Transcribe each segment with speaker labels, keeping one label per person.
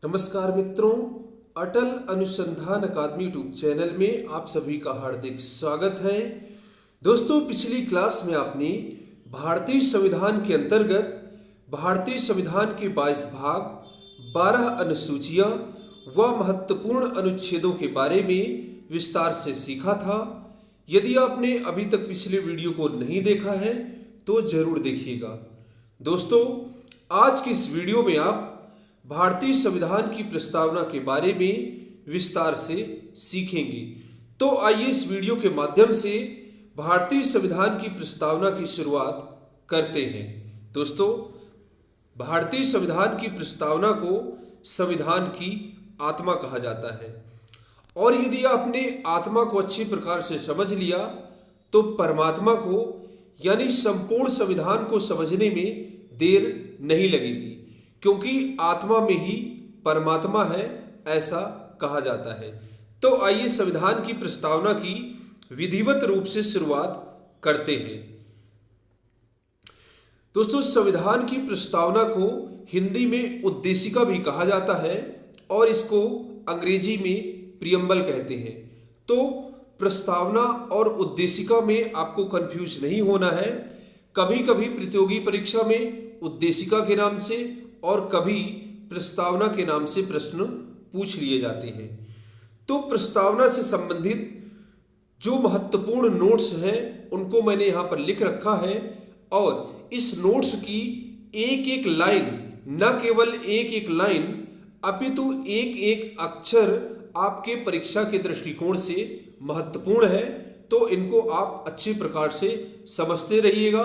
Speaker 1: नमस्कार मित्रों, अटल अनुसंधान अकादमी यूट्यूब चैनल में आप सभी का हार्दिक स्वागत है। दोस्तों, पिछली क्लास में आपने भारतीय संविधान के अंतर्गत भारतीय संविधान के 22 भाग, 12 अनुसूचियां व महत्वपूर्ण अनुच्छेदों के बारे में विस्तार से सीखा था। यदि आपने अभी तक पिछले वीडियो को नहीं देखा है तो जरूर देखिएगा। दोस्तों, आज की इस वीडियो में आप भारतीय संविधान की प्रस्तावना के बारे में विस्तार से सीखेंगे। तो आइए इस वीडियो के माध्यम से भारतीय संविधान की प्रस्तावना की शुरुआत करते हैं। दोस्तों, भारतीय संविधान की प्रस्तावना को संविधान की आत्मा कहा जाता है, और यदि आपने आत्मा को अच्छी प्रकार से समझ लिया तो परमात्मा को यानी संपूर्ण संविधान को समझने में देर नहीं लगेगी, क्योंकि आत्मा में ही परमात्मा है, ऐसा कहा जाता है। तो आइए संविधान की प्रस्तावना की विधिवत रूप से शुरुआत करते हैं। दोस्तों, संविधान की प्रस्तावना को हिंदी में उद्देशिका भी कहा जाता है और इसको अंग्रेजी में प्रियम्बल कहते हैं। तो प्रस्तावना और उद्देशिका में आपको कंफ्यूज नहीं होना है। कभी कभी प्रतियोगी परीक्षा में उद्देशिका के नाम से और कभी प्रस्तावना के नाम से प्रश्न पूछ लिए जाते हैं। तो प्रस्तावना से संबंधित जो महत्वपूर्ण नोट्स हैं उनको मैंने यहाँ पर लिख रखा है, और इस नोट्स की एक एक लाइन, न केवल एक एक लाइन अपितु एक एक अक्षर आपके परीक्षा के दृष्टिकोण से महत्वपूर्ण है। तो इनको आप अच्छी प्रकार से समझते रहिएगा,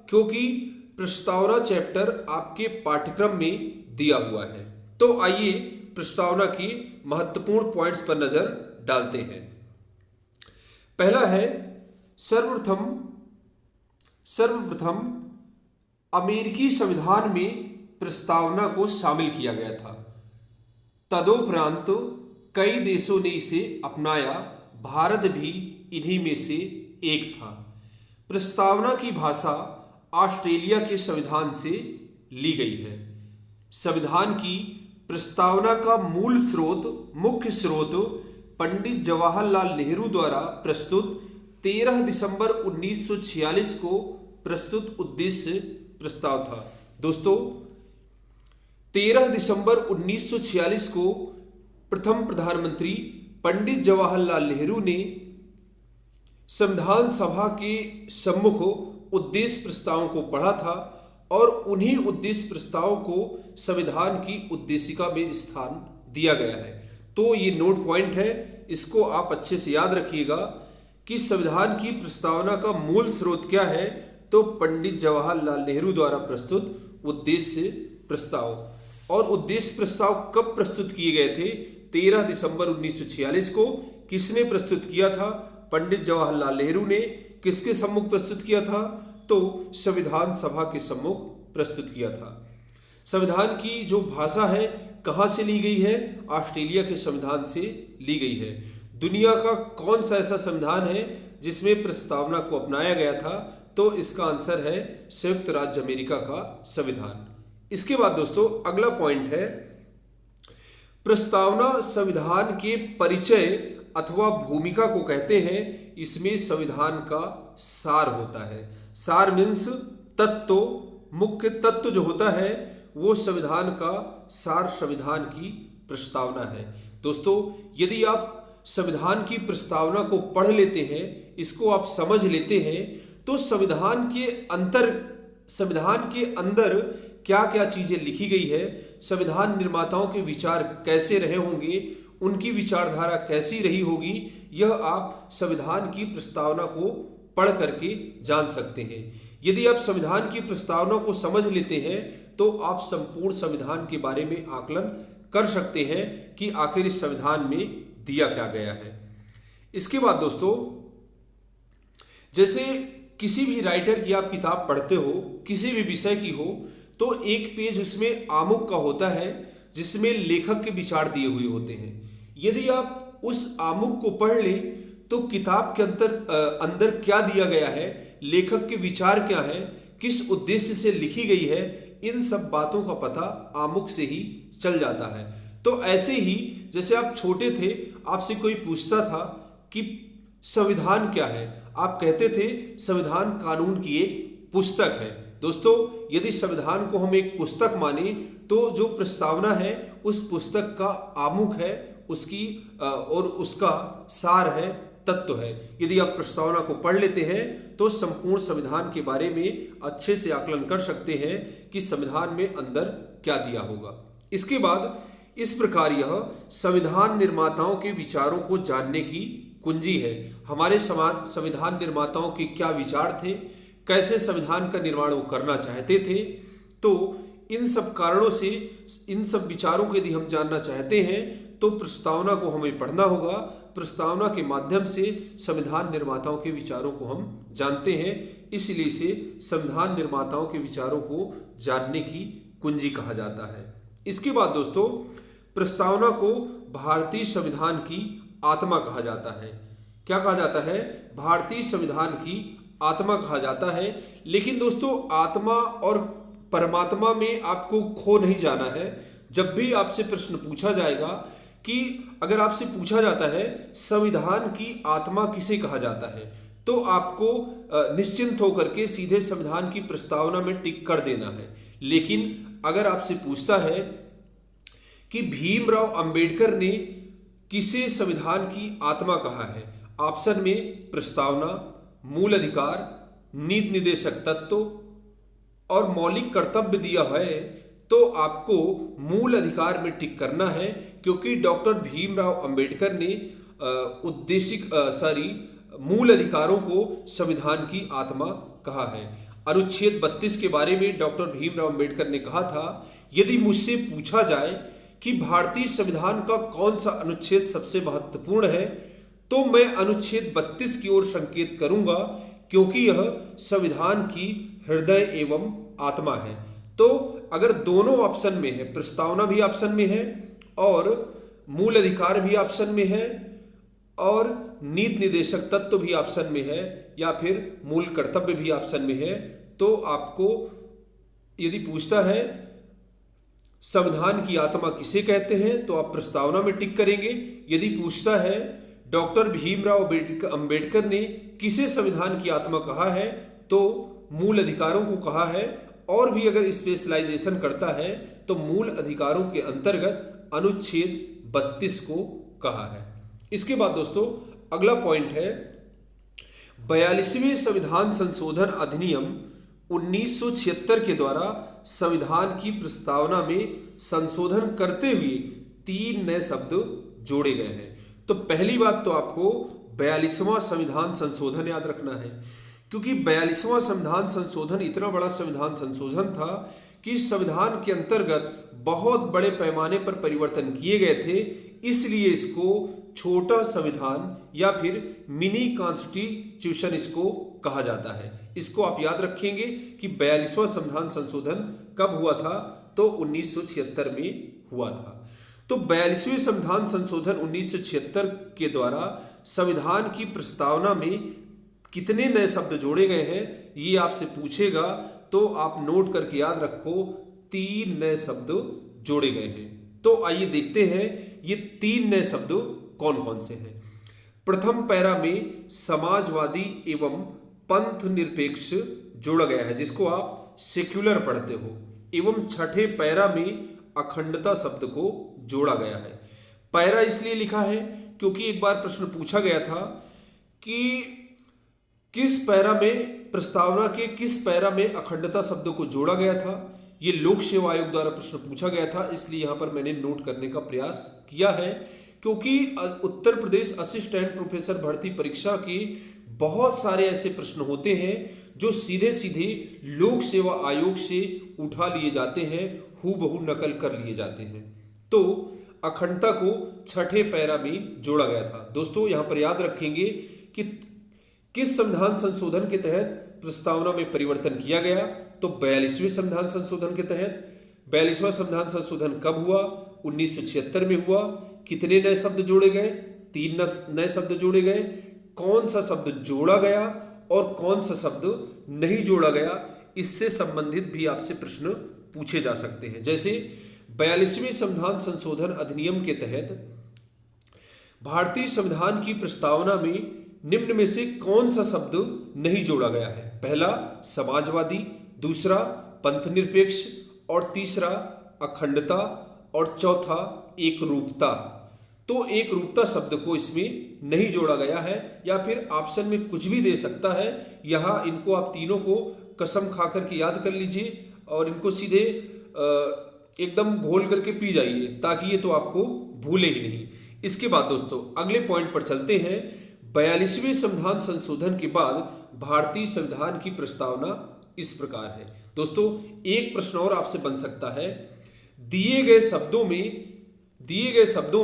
Speaker 1: क्योंकि प्रस्तावना चैप्टर आपके पाठ्यक्रम में दिया हुआ है। तो आइए प्रस्तावना की महत्वपूर्ण पॉइंट्स पर नजर डालते हैं। पहला है, सर्वप्रथम अमेरिकी संविधान में प्रस्तावना को शामिल किया गया था। तदोपरांत कई देशों ने इसे अपनाया, भारत भी इन्हीं में से एक था। प्रस्तावना की भाषा ऑस्ट्रेलिया के संविधान से ली गई है। संविधान की प्रस्तावना का मुख्य स्रोत पंडित जवाहरलाल नेहरू द्वारा प्रस्तुत 13 दिसंबर 1946 को प्रस्तुत उद्देश्य प्रस्ताव था। दोस्तों, 13 दिसंबर 1946 को प्रथम प्रधानमंत्री पंडित जवाहरलाल नेहरू ने संविधान सभा के सम्मुख उद्देश्य प्रस्तावों को पढ़ा था, और उन्हीं उद्देश्य प्रस्तावों को संविधान की उद्देशिका में स्थान दिया गया है। तो ये नोट पॉइंट है, इसको आप अच्छे से याद रखिएगा कि संविधान की प्रस्तावना का मूल स्रोत क्या है। तो पंडित जवाहरलाल नेहरू द्वारा प्रस्तुत उद्देश्य प्रस्ताव, और उद्देश्य प्रस्ताव कब प्रस्तुत किए गए थे? 13 दिसंबर 1946 को। किसने प्रस्तुत किया था? पंडित जवाहरलाल नेहरू ने। किसके सम्मुख प्रस्तुत किया था? तो संविधान सभा के सम्मुख प्रस्तुत किया था। संविधान की जो भाषा है कहाँ से ली गई है? ऑस्ट्रेलिया के संविधान से ली गई है। दुनिया का कौन सा ऐसा संविधान है जिसमें प्रस्तावना को अपनाया गया था? तो इसका आंसर है संयुक्त राज्य अमेरिका का संविधान। इसके बाद दोस्तों अगला पॉइंट है, प्रस्तावना संविधान के परिचय अथवा भूमिका को कहते हैं। इसमें संविधान का सार होता है। सार मीन्स तत्व, मुख्य तत्व जो होता है वो संविधान का सार संविधान की प्रस्तावना है। दोस्तों, यदि आप संविधान की प्रस्तावना को पढ़ लेते हैं, इसको आप समझ लेते हैं, तो संविधान के अंदर क्या क्या चीजें लिखी गई है, संविधान निर्माताओं के विचार कैसे रहे होंगे, उनकी विचारधारा कैसी रही होगी, यह आप संविधान की प्रस्तावना को पढ़ करके जान सकते हैं। यदि आप संविधान की प्रस्तावना को समझ लेते हैं तो आप संपूर्ण संविधान के बारे में आकलन कर सकते हैं कि आखिर इस संविधान में दिया क्या गया है। इसके बाद दोस्तों, जैसे किसी भी राइटर की आप किताब पढ़ते हो, किसी भी विषय की हो, तो एक पेज उसमें आमुख का होता है जिसमें लेखक के विचार दिए हुए होते हैं। यदि आप उस आमुख को पढ़ लें तो किताब के अंदर क्या दिया गया है, लेखक के विचार क्या है, किस उद्देश्य से लिखी गई है, इन सब बातों का पता आमुख से ही चल जाता है। तो तो ऐसे ही जैसे आप छोटे थे, आपसे कोई पूछता था कि संविधान क्या है, आप कहते थे संविधान कानून की एक पुस्तक है। दोस्तों, यदि संविधान को हम एक पुस्तक माने तो जो प्रस्तावना है उस पुस्तक का आमुख है, उसकी और उसका सार है, तत्व है। यदि आप प्रस्तावना को पढ़ लेते हैं तो संपूर्ण संविधान के बारे में अच्छे से आकलन कर सकते हैं कि संविधान में अंदर क्या दिया होगा। इसके बाद इस प्रकार यह संविधान निर्माताओं के विचारों को जानने की कुंजी है। हमारे संविधान निर्माताओं के क्या विचार थे, कैसे संविधान का निर्माण वो करना चाहते थे, तो इन सब कारणों से, इन सब विचारों को यदि हम जानना चाहते हैं तो प्रस्तावना को हमें पढ़ना होगा। प्रस्तावना के माध्यम से संविधान निर्माताओं के विचारों को हम जानते हैं, इसलिए इसे संविधान निर्माताओं के विचारों को जानने की कुंजी कहा जाता है। इसके बाद दोस्तों, प्रस्तावना को भारतीय संविधान की आत्मा कहा जाता है। क्या कहा जाता है? भारतीय संविधान की आत्मा कहा जाता है। लेकिन दोस्तों, आत्मा और परमात्मा में आपको खो नहीं जाना है। जब भी आपसे प्रश्न पूछा जाएगा कि अगर आपसे पूछा जाता है संविधान की आत्मा किसे कहा जाता है, तो आपको निश्चिंत होकर के सीधे संविधान की प्रस्तावना में टिक कर देना है। लेकिन अगर आपसे पूछता है कि भीमराव अंबेडकर ने किसे संविधान की आत्मा कहा है, ऑप्शन में प्रस्तावना, मूल अधिकार, नीति निर्देशक तत्व और मौलिक कर्तव्य दिया है, तो आपको मूल अधिकार में टिक करना है, क्योंकि डॉक्टर भीमराव अंबेडकर ने मूल अधिकारों को संविधान की आत्मा कहा है। अनुच्छेद 32 के बारे में डॉक्टर भीमराव अंबेडकर ने कहा था, यदि मुझसे पूछा जाए कि भारतीय संविधान का कौन सा अनुच्छेद सबसे महत्वपूर्ण है, तो मैं अनुच्छेद 32 की ओर संकेत करूंगा, क्योंकि यह संविधान की हृदय एवं आत्मा है। तो अगर दोनों ऑप्शन में है, प्रस्तावना भी ऑप्शन में है और मूल अधिकार भी ऑप्शन में है और नीति निर्देशक तत्व भी ऑप्शन में है या फिर मूल कर्तव्य भी ऑप्शन में है, तो आपको यदि पूछता है संविधान की आत्मा किसे कहते हैं, तो आप प्रस्तावना में टिक करेंगे। यदि पूछता है डॉक्टर भीमराव अंबेडकर ने किसे संविधान की आत्मा कहा है, तो मूल अधिकारों को कहा है, और भी अगर स्पेशलाइजेशन करता है तो मूल अधिकारों के अंतर्गत अनुच्छेद 32 को कहा है। इसके बाद दोस्तों, अगला पॉइंट है 42वें संविधान संशोधन अधिनियम 1976 के द्वारा संविधान की प्रस्तावना में संशोधन करते हुए 3 नए शब्द जोड़े गए हैं। तो पहली बात तो आपको 42वां संविधान संशोधन याद रखना है, क्योंकि 42वां संविधान संशोधन इतना बड़ा संविधान संशोधन था कि संविधान के अंतर्गत बहुत बड़े पैमाने पर परिवर्तन किए गए थे, इसलिए इसको छोटा संविधान या फिर मिनी कॉन्स्टिट्यूशन इसको कहा जाता है। इसको आप याद रखेंगे कि 42वां संविधान संशोधन कब हुआ था, तो 1976 में हुआ था। तो 42वें संविधान संशोधन 1976 के द्वारा संविधान की प्रस्तावना में कितने नए शब्द जोड़े गए हैं, ये आपसे पूछेगा, तो आप नोट करके याद रखो 3 नए शब्द जोड़े गए हैं। तो आइए देखते हैं ये 3 नए शब्द कौन कौन से हैं। प्रथम पैरा में समाजवादी एवं पंथ निरपेक्ष जोड़ा गया है, जिसको आप सेक्युलर पढ़ते हो, एवं छठे पैरा में अखंडता शब्द को जोड़ा गया है। पैरा इसलिए लिखा है क्योंकि एक बार प्रश्न पूछा गया था कि किस पैरा में, प्रस्तावना के किस पैरा में अखंडता शब्द को जोड़ा गया था। ये लोक सेवा आयोग द्वारा प्रश्न पूछा गया था, इसलिए यहाँ पर मैंने नोट करने का प्रयास किया है, क्योंकि उत्तर प्रदेश असिस्टेंट प्रोफेसर भर्ती परीक्षा के बहुत सारे ऐसे प्रश्न होते हैं जो सीधे सीधे लोक सेवा आयोग से उठा लिए जाते हैं, हूबहू नकल कर लिए जाते हैं। तो अखंडता को छठे पैरा में जोड़ा गया था। दोस्तों, यहाँ पर याद रखेंगे कि किस संविधान संशोधन के तहत प्रस्तावना में परिवर्तन किया गया, तो 42वें संविधान संशोधन के तहत। 42वां संविधान संशोधन कब हुआ? 1976 में हुआ। कितने नए शब्द जोड़े गए? 3 नए शब्द जोड़े गए। कौन सा शब्द जोड़ा गया और कौन सा शब्द नहीं जोड़ा गया, इससे संबंधित भी आपसे प्रश्न पूछे जा सकते हैं। जैसे 42वें संविधान संशोधन अधिनियम के तहत भारतीय संविधान की प्रस्तावना में निम्न में से कौन सा शब्द नहीं जोड़ा गया है? पहला समाजवादी, दूसरा पंथनिरपेक्ष और तीसरा अखंडता और चौथा एकरूपता। तो एकरूपता शब्द को इसमें नहीं जोड़ा गया है, या फिर ऑप्शन में कुछ भी दे सकता है। यहाँ इनको आप तीनों को कसम खा करके याद कर लीजिए और इनको सीधे एकदम घोल करके पी जाइए, ताकि ये तो आपको भूले ही नहीं। इसके बाद दोस्तों अगले पॉइंट पर चलते हैं। 42वें संविधान संशोधन के बाद भारतीय संविधान की प्रस्तावना इस प्रकार है। दोस्तों एक प्रश्न और आपसे बन सकता है, दिए गए शब्दों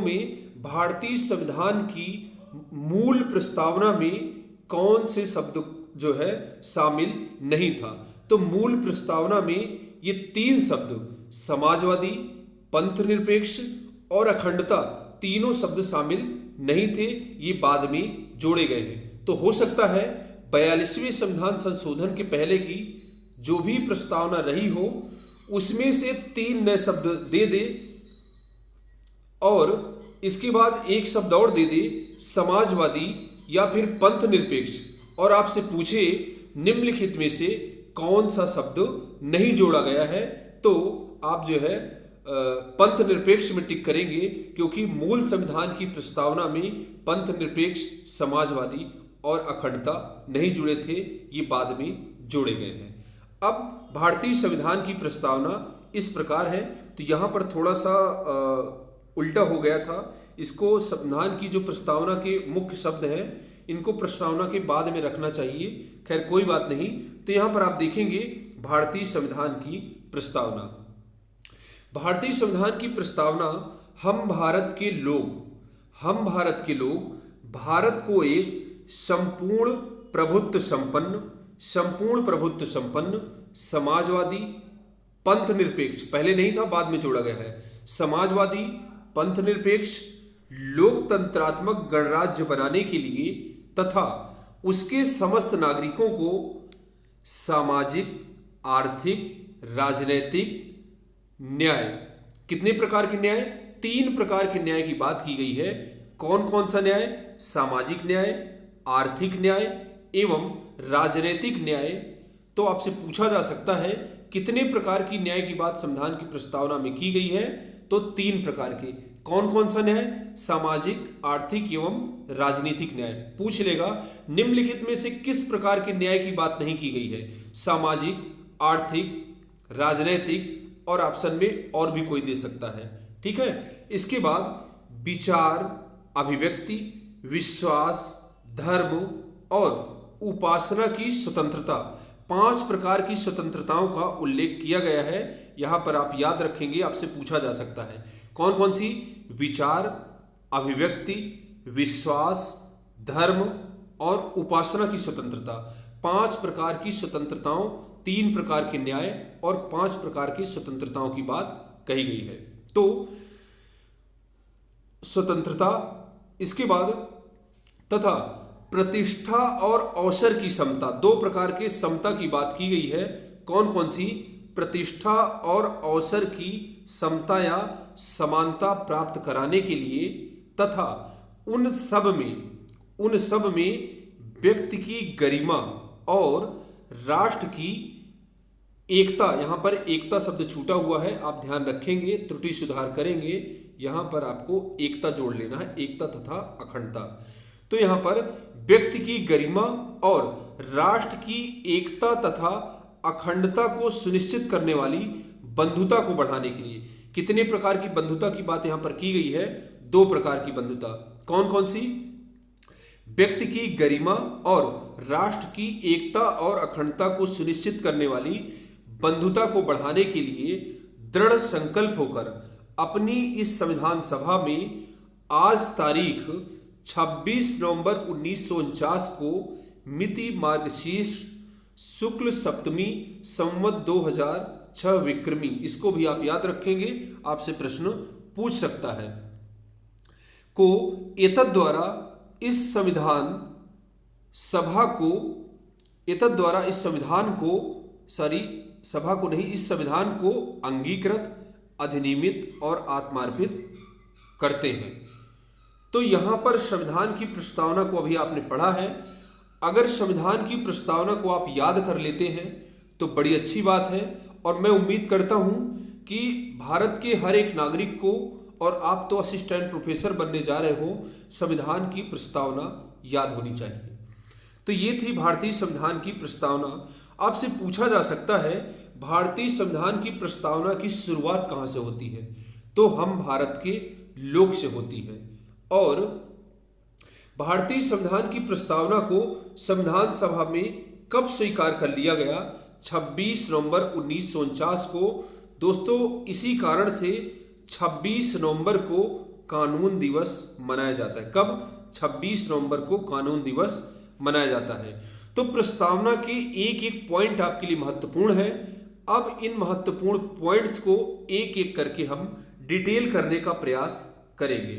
Speaker 1: में भारतीय संविधान की मूल प्रस्तावना में कौन से शब्द जो है शामिल नहीं था? तो मूल प्रस्तावना में ये तीन शब्द समाजवादी, पंथनिरपेक्ष और अखंडता, तीनों शब्द शामिल नहीं थे, ये बाद में जोड़े गए हैं। तो हो सकता है 42वें संविधान संशोधन के पहले की जो भी प्रस्तावना रही हो उसमें से तीन नए शब्द दे दे और इसके बाद एक शब्द और दे दे समाजवादी या फिर पंथनिरपेक्ष, और आपसे पूछे निम्नलिखित में से कौन सा शब्द नहीं जोड़ा गया है, तो आप जो है पंथनिरपेक्ष में टिक करेंगे, क्योंकि मूल संविधान की प्रस्तावना में पंथनिरपेक्ष, समाजवादी और अखंडता नहीं जुड़े थे, ये बाद में जोड़े गए हैं। अब भारतीय संविधान की प्रस्तावना इस प्रकार है। तो यहाँ पर थोड़ा सा उल्टा हो गया था। इसको संविधान की जो प्रस्तावना के मुख्य शब्द हैं इनको प्रस्तावना के बाद में रखना चाहिए। खैर कोई बात नहीं। तो यहाँ पर आप देखेंगे भारतीय संविधान की प्रस्तावना। भारतीय संविधान की प्रस्तावना हम भारत के लोग भारत को एक संपूर्ण प्रभुत्व संपन्न समाजवादी, पंथनिरपेक्ष, पहले नहीं था बाद में जोड़ा गया है, समाजवादी, पंथनिरपेक्ष, लोकतंत्रात्मक गणराज्य बनाने के लिए तथा उसके समस्त नागरिकों को सामाजिक, आर्थिक, राजनैतिक न्याय, कितने प्रकार के न्याय? 3 प्रकार के न्याय की बात की गई है। कौन कौन सा न्याय? सामाजिक न्याय, आर्थिक न्याय एवं राजनैतिक न्याय। तो आपसे पूछा जा सकता है कितने प्रकार की न्याय की बात संविधान की प्रस्तावना में की गई है? तो 3 प्रकार के। कौन कौन सा न्याय? सामाजिक, आर्थिक एवं राजनीतिक न्याय। पूछ लेगा निम्नलिखित में से किस प्रकार के न्याय की बात नहीं की गई है? सामाजिक, आर्थिक, राजनैतिक, और ऑप्शन में और भी कोई दे सकता है। ठीक है। इसके बाद विचार, अभिव्यक्ति, विश्वास, धर्म और उपासना की स्वतंत्रता, 5 प्रकार की स्वतंत्रताओं का उल्लेख किया गया है। यहां पर आप याद रखेंगे, आपसे पूछा जा सकता है कौन कौन सी? विचार, अभिव्यक्ति, विश्वास, धर्म और उपासना की स्वतंत्रता। 5 प्रकार की स्वतंत्रताओं, 3 प्रकार के न्याय और 5 प्रकार की स्वतंत्रताओं की बात कही गई है। तो स्वतंत्रता, इसके बाद तथा प्रतिष्ठा और अवसर की समता, 2 प्रकार के समता की बात की गई है। कौन कौन सी? प्रतिष्ठा और अवसर की समता या समानता प्राप्त कराने के लिए तथा उन सब में व्यक्ति की गरिमा और राष्ट्र की एकता। यहां पर एकता शब्द छूटा हुआ है, आप ध्यान रखेंगे, त्रुटि सुधार करेंगे। यहां पर आपको एकता जोड़ लेना है, एकता तथा अखंडता। तो यहां पर व्यक्ति की गरिमा और राष्ट्र की एकता तथा अखंडता को सुनिश्चित करने वाली बंधुता को बढ़ाने के लिए कितने प्रकार की बंधुता की बात यहां पर की गई है? 2 प्रकार की बंधुता। कौन कौन सी? व्यक्ति की गरिमा और राष्ट्र की एकता और अखंडता को सुनिश्चित करने वाली बंधुता को बढ़ाने के लिए दृढ़ संकल्प होकर अपनी इस संविधान सभा में आज तारीख 26 नवंबर 1949 को मिति मार्गशीर्ष शुक्ल सप्तमी संवत 2006 विक्रमी, इसको भी आप याद रखेंगे, आपसे प्रश्न पूछ सकता है, को एतद द्वारा इस संविधान को अंगीकृत अधिनियमित और आत्मार्पित करते हैं। तो यहाँ पर संविधान की प्रस्तावना को अभी आपने पढ़ा है। अगर संविधान की प्रस्तावना को आप याद कर लेते हैं तो बड़ी अच्छी बात है, और मैं उम्मीद करता हूँ कि भारत के हर एक नागरिक को, और आप तो असिस्टेंट प्रोफेसर बनने जा रहे हो, संविधान की प्रस्तावना याद होनी चाहिए। तो ये थी भारतीय संविधान की प्रस्तावना। आपसे पूछा जा सकता है भारतीय संविधान की प्रस्तावना की शुरुआत कहाँ से होती है, तो हम भारत के लोक से होती है। और भारतीय संविधान की प्रस्तावना को संविधान सभा में कब स्वीकार कर लिया गया? 26 नवंबर 1949 को। दोस्तों इसी कारण से 26 नवंबर को कानून दिवस मनाया जाता है। कब? 26 नवंबर को कानून दिवस मनाया जाता है। तो प्रस्तावना के एक एक पॉइंट आपके लिए महत्वपूर्ण है। अब इन महत्वपूर्ण पॉइंट्स को एक एक करके हम डिटेल करने का प्रयास करेंगे।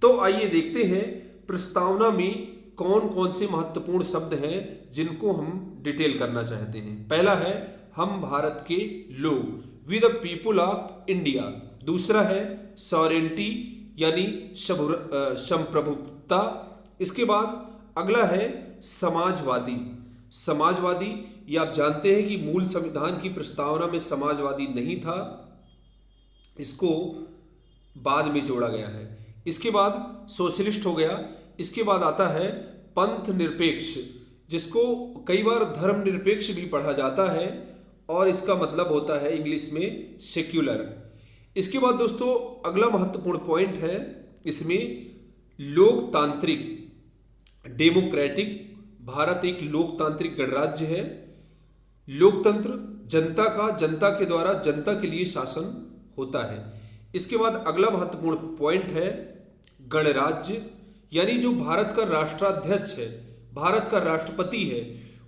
Speaker 1: तो आइए देखते हैं प्रस्तावना में कौन कौन से महत्वपूर्ण शब्द हैं जिनको हम डिटेल करना चाहते हैं। पहला है हम भारत के लोग, we the people of India. दूसरा है सॉवरेंटी यानी संप्रभुता। इसके बाद अगला है समाजवादी। समाजवादी, ये आप जानते हैं कि मूल संविधान की प्रस्तावना में समाजवादी नहीं था, इसको बाद में जोड़ा गया है। इसके बाद सोशलिस्ट हो गया। इसके बाद आता है पंथ निरपेक्ष, जिसको कई बार धर्म निरपेक्ष भी पढ़ा जाता है, और इसका मतलब होता है इंग्लिश में सेक्युलर। इसके बाद दोस्तों अगला महत्वपूर्ण पॉइंट है इसमें लोकतांत्रिक, डेमोक्रेटिक। भारत एक लोकतांत्रिक गणराज्य है। लोकतंत्र जनता का, जनता के द्वारा जनता के लिए शासन होता है। इसके बाद अगला महत्वपूर्ण पॉइंट है गणराज्य, यानी जो भारत का राष्ट्राध्यक्ष है, भारत का राष्ट्रपति है,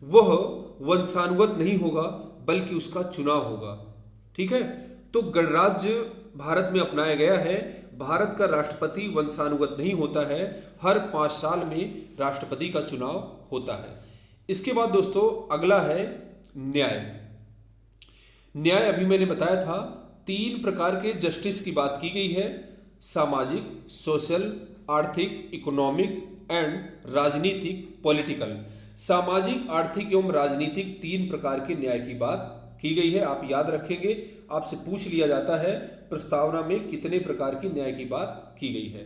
Speaker 1: वह वंशानुगत नहीं होगा बल्कि उसका चुनाव होगा। ठीक है, तो गणराज्य भारत में अपनाया गया है। भारत का राष्ट्रपति वंशानुगत नहीं होता है, हर 5 साल में राष्ट्रपति का चुनाव होता है। इसके बाद दोस्तों अगला है न्याय। न्याय अभी मैंने बताया था 3 प्रकार के जस्टिस की बात की गई है, सामाजिक, सोशल, आर्थिक, इकोनॉमिक एंड राजनीतिक, पॉलिटिकल। सामाजिक, आर्थिक एवं राजनीतिक 3 प्रकार के न्याय की बात की गई है। आप याद रखेंगे, आपसे पूछ लिया जाता है प्रस्तावना में कितने प्रकार की न्याय की बात की गई है।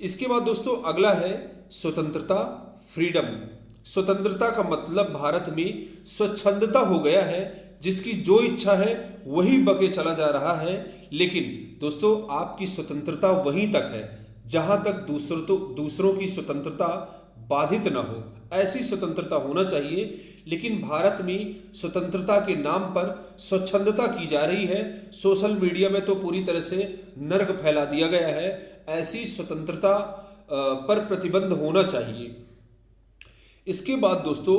Speaker 1: इसके बाद दोस्तों अगला है स्वतंत्रता, फ्रीडम। स्वतंत्रता का मतलब भारत में स्वच्छंदता हो गया है, जिसकी जो इच्छा है वही बके चला जा रहा है। लेकिन दोस्तों आपकी स्वतंत्रता वहीं तक है जहां तक दूसरों की स्वतंत्रता बाधित न हो, ऐसी स्वतंत्रता होना चाहिए। लेकिन भारत में स्वतंत्रता के नाम पर स्वच्छंदता की जा रही है। सोशल मीडिया में तो पूरी तरह से नर्क फैला दिया गया है। ऐसी स्वतंत्रता पर प्रतिबंध होना चाहिए। इसके बाद दोस्तों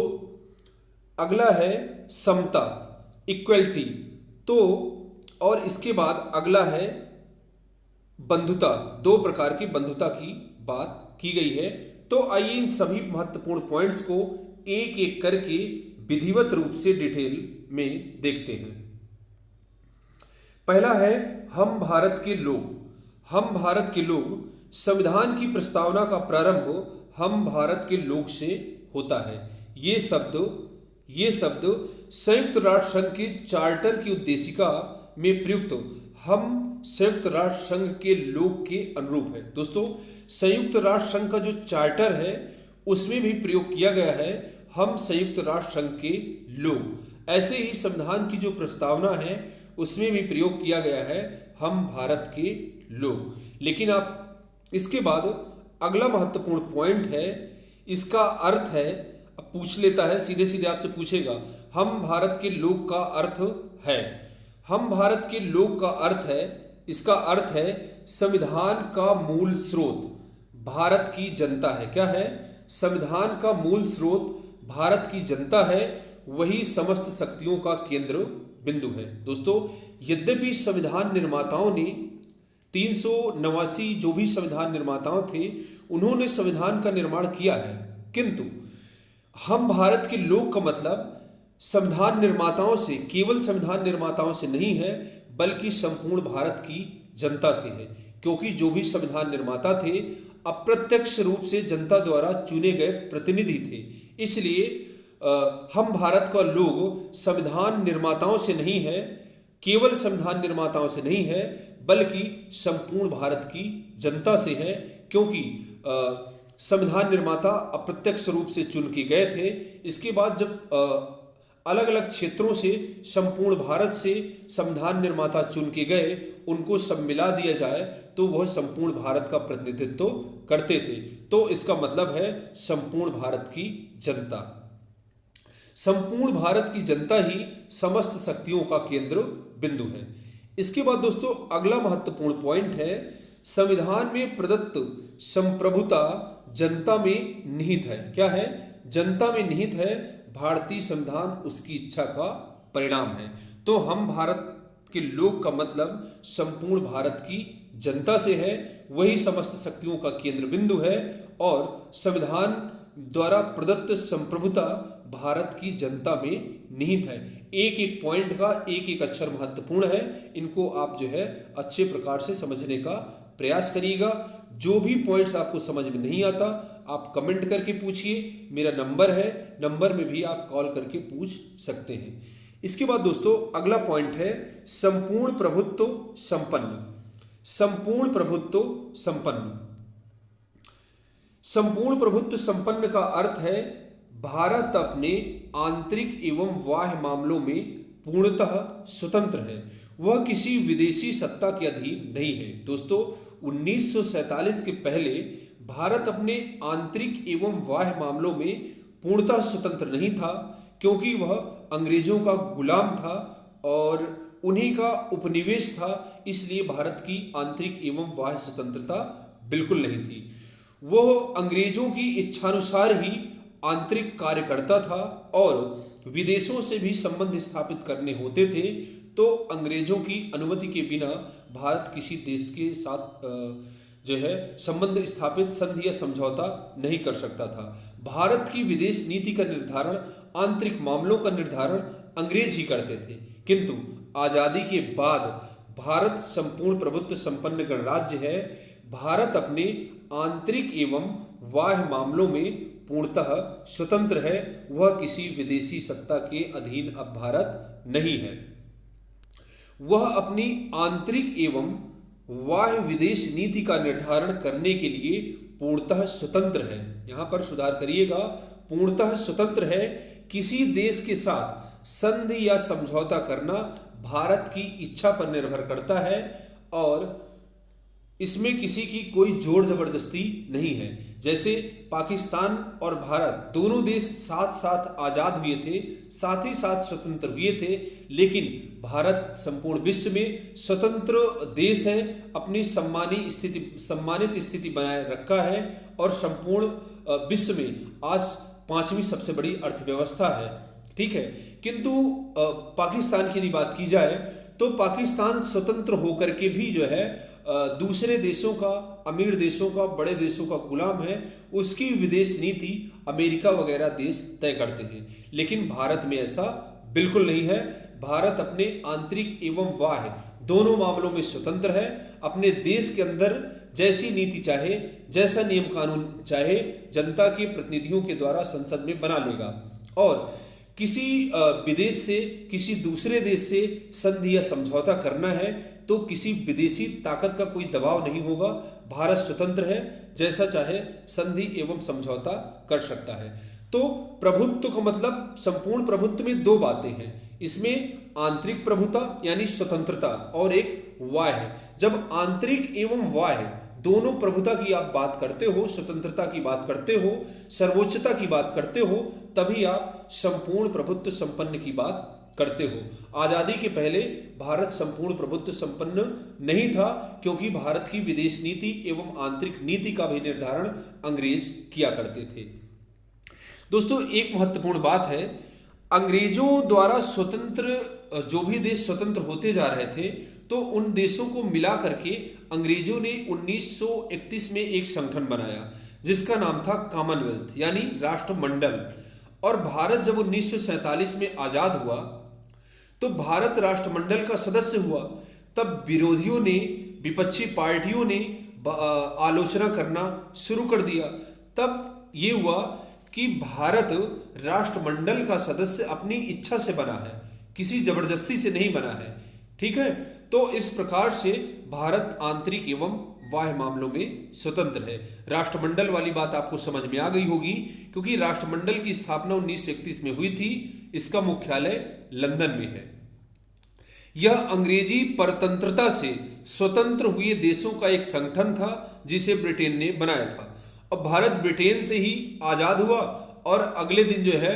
Speaker 1: अगला है समता, इक्वलिटी। तो और इसके बाद अगला है बंधुता, 2 प्रकार की बंधुता की बात की गई है। तो आइए इन सभी महत्वपूर्ण पॉइंट्स को एक एक करके विधिवत रूप से डिटेल में देखते हैं। पहला है हम भारत के लोग। हम भारत के लोग, संविधान की प्रस्तावना का प्रारंभ हम भारत के लोग से होता है। ये शब्द संयुक्त राष्ट्र संघ के चार्टर की उद्देशिका में प्रयुक्त हम संयुक्त राष्ट्र संघ के लोग के अनुरूप है। दोस्तों संयुक्त राष्ट्र संघ का जो चार्टर है उसमें भी प्रयोग किया गया है हम संयुक्त राष्ट्र संघ के लोग। ऐसे ही संविधान की जो प्रस्तावना है उसमें भी प्रयोग किया गया है हम भारत के लोग। लेकिन आप इसके बाद अगला महत्वपूर्ण पॉइंट है, इसका अर्थ है, अब पूछ लेता है, सीधे सीधे आपसे पूछेगा हम भारत के लोग का अर्थ है। हम भारत के लोग का अर्थ है, इसका अर्थ है संविधान का मूल स्रोत भारत की जनता है। क्या है? संविधान का मूल स्रोत भारत की जनता है, वही समस्त शक्तियों का केंद्र बिंदु है। दोस्तों यद्यपि संविधान निर्माताओं ने 389 जो भी संविधान निर्माताओं थे उन्होंने संविधान का निर्माण किया है, किंतु हम भारत के लोग का मतलब संविधान निर्माताओं से, केवल संविधान निर्माताओं से नहीं है, बल्कि संपूर्ण भारत की जनता से है, क्योंकि जो भी संविधान निर्माता थे अप्रत्यक्ष रूप से जनता द्वारा चुने गए प्रतिनिधि थे। इसलिए हम भारत का लोग संविधान निर्माताओं से नहीं है, केवल संविधान निर्माताओं से नहीं है, बल्कि संपूर्ण भारत की जनता से है, क्योंकि संविधान निर्माता अप्रत्यक्ष रूप से चुन के गए थे। इसके बाद जब अलग अलग क्षेत्रों से संपूर्ण भारत से संविधान निर्माता चुन के गए, उनको सब मिला दिया जाए तो वह संपूर्ण भारत का प्रतिनिधित्व करते थे। तो इसका मतलब है संपूर्ण भारत की जनता। संपूर्ण भारत की जनता ही समस्त शक्तियों का केंद्र बिंदु है। इसके बाद दोस्तों अगला महत्वपूर्ण पॉइंट है, संविधान में प्रदत्त संप्रभुता जनता में निहित है। क्या है? जनता में निहित है। भारतीय संविधान उसकी इच्छा का परिणाम है। तो हम भारत के लोग का मतलब संपूर्ण भारत की जनता से है, वही समस्त शक्तियों का केंद्र बिंदु है और संविधान द्वारा प्रदत्त संप्रभुता भारत की जनता में निहित है। एक एक पॉइंट का एक एक अक्षर महत्वपूर्ण है, इनको आप जो है अच्छे प्रकार से समझने का प्रयास करिएगा। जो भी पॉइंट्स आपको समझ में नहीं आता आप कमेंट करके पूछिए, मेरा नंबर है, नंबर में भी आप कॉल करके पूछ सकते हैं। इसके बाद दोस्तों अगला पॉइंट है संपूर्ण प्रभुत्व संपन्न। संपूर्ण प्रभुत्व संपन्न, संपूर्ण प्रभुत्व संपन्न का अर्थ है भारत अपने आंतरिक एवं बाह्य मामलों में पूर्णतः स्वतंत्र है, वह किसी विदेशी सत्ता के अधीन नहीं है। दोस्तों 1947 के पहले भारत अपने आंतरिक एवं बाह्य मामलों में पूर्णतः स्वतंत्र नहीं था, क्योंकि वह अंग्रेजों का गुलाम था और उन्हीं का उपनिवेश था। इसलिए भारत की आंतरिक एवं बाह्य स्वतंत्रता बिल्कुल नहीं थी। वह अंग्रेजों की इच्छानुसार ही आंतरिक कार्य करता था और विदेशों से भी संबंध स्थापित करने होते थे, तो अंग्रेजों की अनुमति के बिना भारत किसी देश के साथ जो है संबंध स्थापित, संधि या समझौता नहीं कर सकता था। भारत की विदेश नीति का निर्धारण, आंतरिक मामलों का निर्धारण अंग्रेज ही करते थे, किंतु आज़ादी के बाद भारत संपूर्ण प्रभुत्व संपन्न गणराज्य है। भारत अपने आंतरिक एवं बाह्य मामलों में पूर्णतः स्वतंत्र है, वह किसी विदेशी सत्ता के अधीन अब भारत नहीं है। वह अपनी आंतरिक एवं बाह्य विदेश नीति का निर्धारण करने के लिए पूर्णतः स्वतंत्र है। यहाँ पर सुधार करिएगा, पूर्णतः स्वतंत्र है। किसी देश के साथ संधि या समझौता करना भारत की इच्छा पर निर्भर करता है और इसमें किसी की कोई जोर जबरदस्ती नहीं है। जैसे पाकिस्तान और भारत दोनों देश साथ साथ आज़ाद हुए थे, साथ ही साथ स्वतंत्र हुए थे, लेकिन भारत संपूर्ण विश्व में स्वतंत्र देश है, अपनी सम्मानित स्थिति बनाए रखा है और संपूर्ण विश्व में आज 5वीं सबसे बड़ी अर्थव्यवस्था है। ठीक है, किंतु पाकिस्तान की यदि बात की जाए तो पाकिस्तान स्वतंत्र होकर के भी जो है दूसरे देशों का, अमीर देशों का, बड़े देशों का गुलाम है। उसकी विदेश नीति अमेरिका वगैरह देश तय करते हैं, लेकिन भारत में ऐसा बिल्कुल नहीं है। भारत अपने आंतरिक एवं बाह्य दोनों मामलों में स्वतंत्र है। अपने देश के अंदर जैसी नीति चाहे, जैसा नियम कानून चाहे, जनता के प्रतिनिधियों के द्वारा संसद में बना लेगा और किसी विदेश से, किसी दूसरे देश से संधि या समझौता करना है तो किसी विदेशी ताकत का कोई दबाव नहीं होगा। भारत स्वतंत्र है, जैसा चाहे संधि एवं समझौता कर सकता है। तो प्रभुत्व का मतलब, संपूर्ण प्रभुत्व में दो बातें हैं, इसमें आंतरिक प्रभुता यानी स्वतंत्रता और एक बाह्य। जब आंतरिक एवं बाह्य दोनों प्रभुता की आप बात करते हो, स्वतंत्रता की बात करते हो, सर्वोच्चता की बात करते हो, तभी आप संपूर्ण प्रभुत्व संपन्न की बात करते हो। आज़ादी के पहले भारत संपूर्ण प्रभुत्व संपन्न नहीं था, क्योंकि भारत की विदेश नीति एवं आंतरिक नीति का भी निर्धारण अंग्रेज किया करते थे। दोस्तों एक महत्वपूर्ण बात है, अंग्रेजों द्वारा स्वतंत्र जो भी देश स्वतंत्र होते जा रहे थे, तो उन देशों को मिला करके अंग्रेजों ने 1931 में एक संगठन बनाया जिसका नाम था कॉमनवेल्थ यानी राष्ट्रमंडल। और भारत जब 1947 में आज़ाद हुआ तो भारत राष्ट्रमंडल का सदस्य हुआ। तब विरोधियों ने, विपक्षी पार्टियों ने आलोचना करना शुरू कर दिया। तब ये हुआ कि भारत राष्ट्रमंडल का सदस्य अपनी इच्छा से बना है, किसी जबरदस्ती से नहीं बना है। ठीक है, तो इस प्रकार से भारत आंतरिक एवं बाह्य मामलों में स्वतंत्र है। राष्ट्रमंडल वाली बात आपको समझ में आ गई होगी, क्योंकि राष्ट्रमंडल की स्थापना 1931 में हुई थी। इसका मुख्यालय लंदन में है। यह अंग्रेजी परतंत्रता से स्वतंत्र हुए देशों का एक संगठन था जिसे ब्रिटेन ने बनाया था। अब भारत ब्रिटेन से ही आजाद हुआ और अगले दिन जो है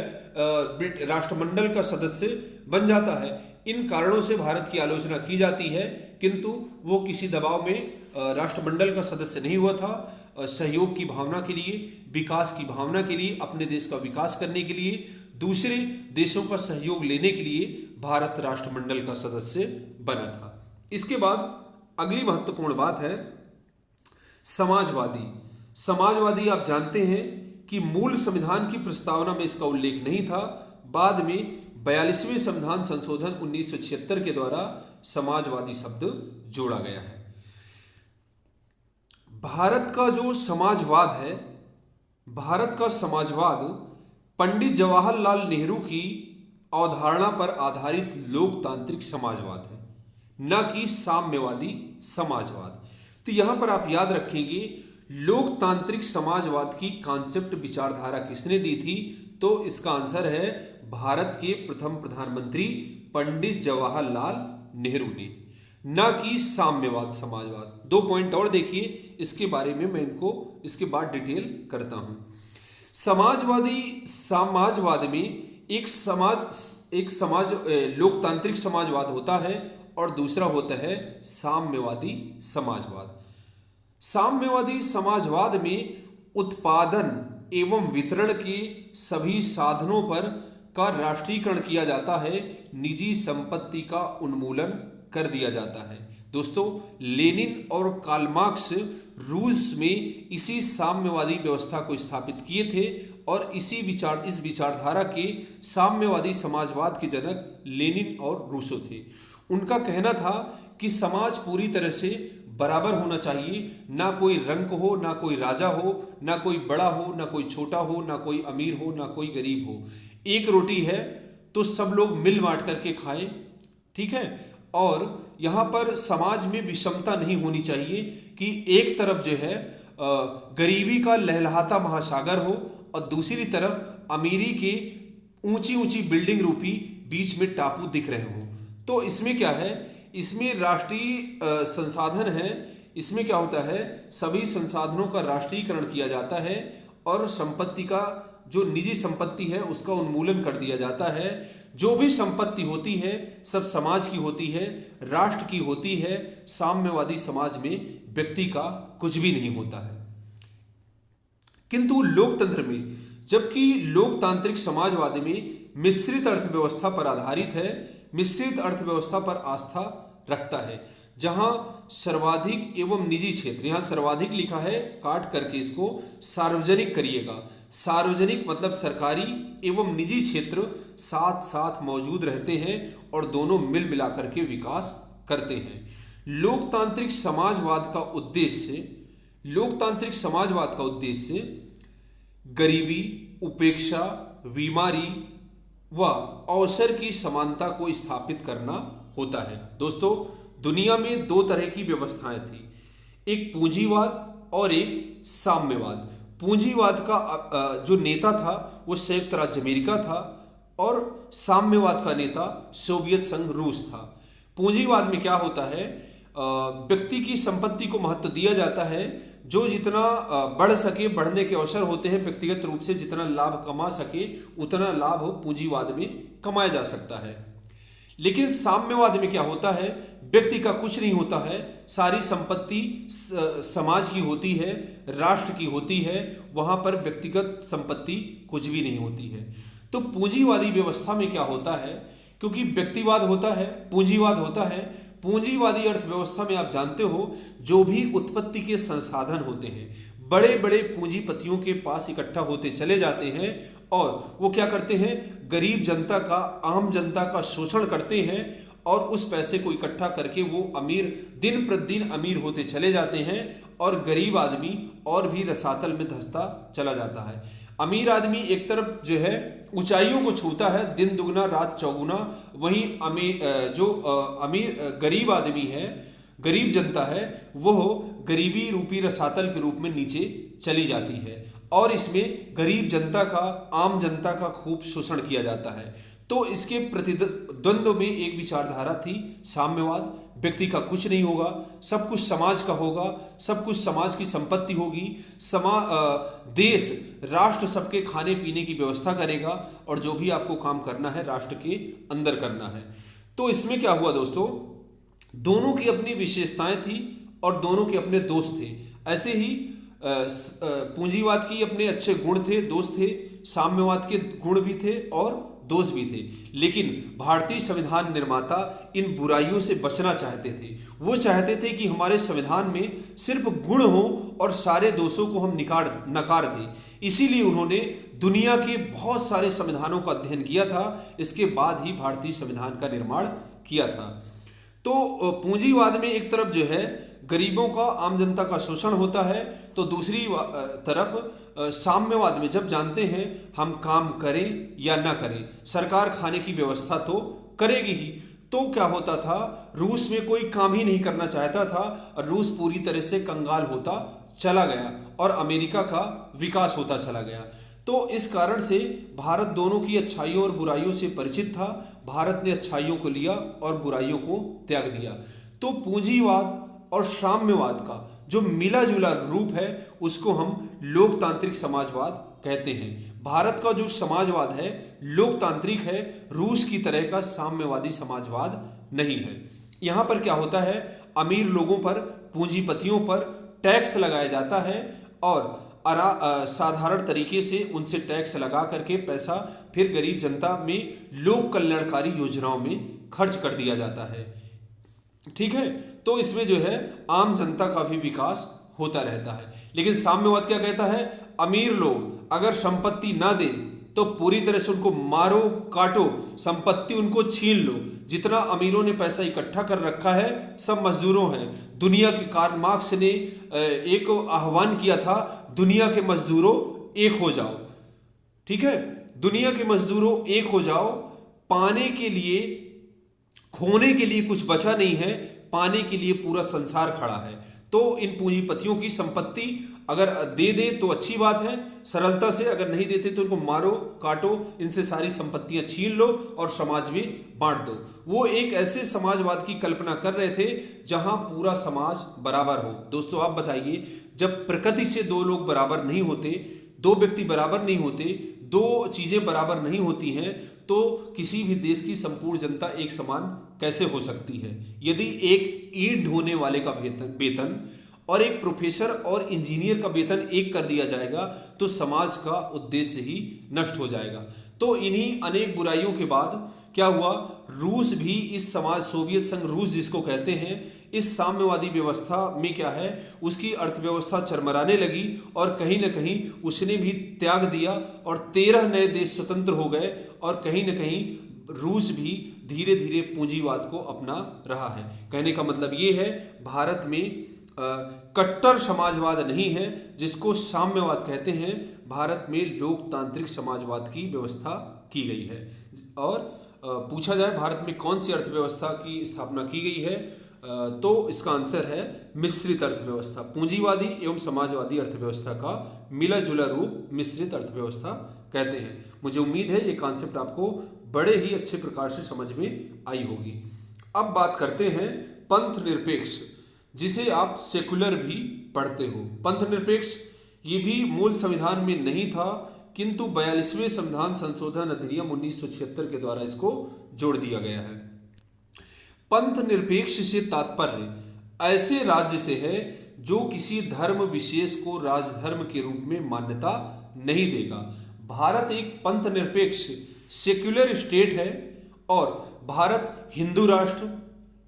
Speaker 1: राष्ट्रमंडल का सदस्य बन जाता है। इन कारणों से भारत की आलोचना की जाती है, किंतु वो किसी दबाव में राष्ट्रमंडल का सदस्य नहीं हुआ था। सहयोग की भावना के लिए, विकास की भावना के लिए, अपने देश का विकास करने के लिए, दूसरे देशों का सहयोग लेने के लिए भारत राष्ट्रमंडल का सदस्य बना था। इसके बाद अगली महत्वपूर्ण बात है समाजवादी। समाजवादी आप जानते हैं कि मूल संविधान की प्रस्तावना में इसका उल्लेख नहीं था। बाद में 42वें संविधान संशोधन 1976 के द्वारा समाजवादी शब्द जोड़ा गया है। भारत का जो समाजवाद है, भारत का समाजवाद पंडित जवाहरलाल नेहरू की अवधारणा पर आधारित लोकतांत्रिक समाजवाद है, न कि साम्यवादी समाजवाद। तो यहां पर आप याद रखेंगे, लोकतांत्रिक समाजवाद की कॉन्सेप्ट, विचारधारा किसने दी थी? तो इसका आंसर है भारत के प्रथम प्रधानमंत्री पंडित जवाहरलाल नेहरू ने, न कि साम्यवाद समाजवाद। 2 पॉइंट और देखिए, इसके बारे में मैं इनको इसके बाद डिटेल करता हूं। समाजवाद में एक समाज लोकतांत्रिक समाजवाद होता है और दूसरा होता है साम्यवादी समाजवाद। साम्यवादी समाजवाद में उत्पादन एवं वितरण के सभी साधनों पर का राष्ट्रीयकरण किया जाता है, निजी संपत्ति का उन्मूलन कर दिया जाता है। दोस्तों, लेनिन और कार्ल मार्क्स रूस में इसी साम्यवादी व्यवस्था को स्थापित किए थे और इस विचारधारा के साम्यवादी समाजवाद के जनक लेनिन और रूसो थे। उनका कहना था कि समाज पूरी तरह से बराबर होना चाहिए, ना कोई रंक हो, ना कोई राजा हो, ना कोई बड़ा हो, ना कोई छोटा हो, ना कोई अमीर हो, ना कोई गरीब हो। एक रोटी है तो सब लोग मिल बांट करके खाएं, ठीक है। और यहाँ पर समाज में विषमता नहीं होनी चाहिए कि एक तरफ जो है गरीबी का लहलहाता महासागर हो और दूसरी तरफ अमीरी के ऊंची ऊंची बिल्डिंग रूपी बीच में टापू दिख रहे हों। तो इसमें क्या है, इसमें राष्ट्रीय संसाधन है, इसमें क्या होता है, सभी संसाधनों का राष्ट्रीयकरण किया जाता है और संपत्ति का जो निजी संपत्ति है उसका उन्मूलन कर दिया जाता है। जो भी संपत्ति होती है सब समाज की होती है, राष्ट्र की होती है। साम्यवादी समाज में व्यक्ति का कुछ भी नहीं होता है। किंतु लोकतंत्र में, जबकि लोकतांत्रिक समाजवाद में मिश्रित अर्थव्यवस्था पर आधारित है, मिश्रित अर्थव्यवस्था पर आस्था रखता है, जहां सर्वाधिक एवं निजी क्षेत्र, यहां सर्वाधिक लिखा है, काट करके इसको सार्वजनिक करिएगा। सार्वजनिक मतलब सरकारी एवं निजी क्षेत्र साथ साथ मौजूद रहते हैं और दोनों मिल मिलाकर के विकास करते हैं। लोकतांत्रिक समाजवाद का उद्देश्य गरीबी, उपेक्षा, बीमारी व अवसर की समानता को स्थापित करना होता है। दोस्तों, दुनिया में 2 तरह की व्यवस्थाएं थी, एक पूंजीवाद और एक साम्यवाद। पूंजीवाद का जो नेता था वो संयुक्त राज्य अमेरिका था और साम्यवाद का नेता सोवियत संघ रूस था। पूंजीवाद में क्या होता है, व्यक्ति की संपत्ति को महत्व दिया जाता है, जो जितना बढ़ सके, बढ़ने के अवसर होते हैं, व्यक्तिगत रूप से जितना लाभ कमा सके उतना लाभ पूंजीवाद में कमाया जा सकता है। लेकिन साम्यवाद में क्या होता है, व्यक्ति का कुछ नहीं होता है, सारी संपत्ति समाज की होती है, राष्ट्र की होती है, वहां पर व्यक्तिगत संपत्ति कुछ भी नहीं होती है। तो पूंजीवादी व्यवस्था में क्या होता है, क्योंकि व्यक्तिवाद होता है, पूंजीवाद होता है। पूंजीवादी अर्थव्यवस्था में आप जानते हो जो भी उत्पत्ति के संसाधन होते हैं बड़े बड़े पूंजीपतियों के पास इकट्ठा होते चले जाते हैं और वो क्या करते हैं, गरीब जनता का, आम जनता का शोषण करते हैं और उस पैसे को इकट्ठा करके वो अमीर दिन प्रतिदिन अमीर होते चले जाते हैं और गरीब आदमी और भी रसातल में धंसता चला जाता है। अमीर आदमी एक तरफ जो है ऊंचाइयों को छूता है, दिन दुगना रात चौगुना, वहीं अमीर गरीब आदमी है, गरीब जनता है, वो गरीबी रूपी रसातल के रूप में नीचे चली जाती है और इसमें गरीब जनता का, आम जनता का खूब शोषण किया जाता है। तो इसके प्रतिद्वंद्व में एक विचारधारा थी साम्यवाद। व्यक्ति का कुछ नहीं होगा, सब कुछ समाज का होगा, सब कुछ समाज की संपत्ति होगी, देश राष्ट्र सबके खाने पीने की व्यवस्था करेगा और जो भी आपको काम करना है राष्ट्र के अंदर करना है। तो इसमें क्या हुआ दोस्तों, दोनों की अपनी विशेषताएं थी और दोनों के अपने दोस्त थे। ऐसे ही पूंजीवाद की अपने अच्छे गुण थे, दोस्त थे, साम्यवाद के गुण भी थे और दोस्त भी थे। लेकिन भारतीय संविधान निर्माता इन बुराइयों से बचना चाहते थे। वो चाहते थे कि हमारे संविधान में सिर्फ गुण हो और सारे दोषों को हम नकार दें। इसीलिए उन्होंने दुनिया के बहुत सारे संविधानों का अध्ययन किया था, इसके बाद ही भारतीय संविधान का निर्माण किया था। तो पूंजीवाद में एक तरफ जो है गरीबों का, आम जनता का शोषण होता है, तो दूसरी तरफ साम्यवाद में जब जानते हैं हम काम करें या ना करें, सरकार खाने की व्यवस्था तो करेगी ही। तो क्या होता था, रूस में कोई काम ही नहीं करना चाहता था और रूस पूरी तरह से कंगाल होता चला गया और अमेरिका का विकास होता चला गया। तो इस कारण से भारत दोनों की अच्छाइयों और बुराइयों से परिचित था। भारत ने अच्छाइयों को लिया और बुराइयों को त्याग दिया। तो पूंजीवाद और साम्यवाद का जो मिला जुला रूप है उसको हम लोकतांत्रिक समाजवाद कहते हैं। भारत का जो समाजवाद है लोकतांत्रिक है, रूस की तरह का साम्यवादी समाजवाद नहीं है। यहाँ पर क्या होता है, अमीर लोगों पर, पूंजीपतियों पर टैक्स लगाया जाता है और साधारण तरीके से उनसे टैक्स लगा करके पैसा फिर गरीब जनता में लोक कल्याणकारी योजनाओं में खर्च कर दिया जाता है। ठीक है, तो इसमें जो है आम जनता का भी विकास होता रहता है। लेकिन साम्यवाद क्या कहता है, अमीर लोग अगर संपत्ति ना दे तो पूरी तरह से उनको मारो काटो, संपत्ति उनको छीन लो। जितना अमीरों ने पैसा इकट्ठा कर रखा है सब मजदूरों हैं। दुनिया के कार्ल मार्क्स ने एक आह्वान किया था, दुनिया के मजदूरों एक हो जाओ। ठीक है, दुनिया के मजदूरों एक हो जाओ, पाने के लिए, खोने के लिए कुछ बचा नहीं है, पाने के लिए पूरा संसार खड़ा है। तो इन पूंजीपतियों की संपत्ति अगर दे तो अच्छी बात है, सरलता से, अगर नहीं देते तो उनको मारो काटो, इनसे सारी संपत्तियां छीन लो और समाज में बांट दो। वो एक ऐसे समाजवाद की कल्पना कर रहे थे जहां पूरा समाज बराबर हो। दोस्तों आप बताइए, जब प्रकृति से दो लोग बराबर नहीं होते, दो व्यक्ति बराबर नहीं होते, दो चीजें बराबर नहीं होती हैं, तो किसी भी देश की संपूर्ण जनता एक समान कैसे हो सकती है। यदि एक ईंट ढोने वाले का वेतन और एक प्रोफेसर और इंजीनियर का वेतन एक कर दिया जाएगा तो समाज का उद्देश्य ही नष्ट हो जाएगा। तो इन्हीं अनेक बुराइयों के बाद क्या हुआ, रूस भी इस समाज, सोवियत संघ रूस जिसको कहते हैं, इस साम्यवादी व्यवस्था में क्या है, उसकी अर्थव्यवस्था चरमराने लगी और कहीं न कहीं उसने भी त्याग दिया और 13 नए देश स्वतंत्र हो गए और कहीं न कहीं रूस भी धीरे धीरे पूंजीवाद को अपना रहा है। कहने का मतलब ये है, भारत में कट्टर समाजवाद नहीं है जिसको साम्यवाद कहते हैं, भारत में लोकतांत्रिक समाजवाद की व्यवस्था की गई है। और पूछा जाए भारत में कौन सी अर्थव्यवस्था की स्थापना की गई है, तो इसका आंसर है मिश्रित अर्थव्यवस्था। पूंजीवादी एवं समाजवादी अर्थव्यवस्था का मिला जुला रूप मिश्रित अर्थव्यवस्था कहते हैं। मुझे उम्मीद है ये कॉन्सेप्ट आपको बड़े ही अच्छे प्रकार से समझ में आई होगी। अब बात करते हैं पंथ निरपेक्ष, जिसे आप सेकुलर भी पढ़ते हो। पंथ निरपेक्ष ये भी मूल संविधान में नहीं था, किंतु 42वें संविधान संशोधन अधिनियम 1976 के द्वारा इसको जोड़ दिया गया है। पंथ निरपेक्ष से तात्पर्य ऐसे राज्य से है जो किसी धर्म विशेष को राजधर्म के रूप में मान्यता नहीं देगा। भारत एक पंथ निरपेक्ष सेक्युलर स्टेट है और भारत हिंदू राष्ट्र,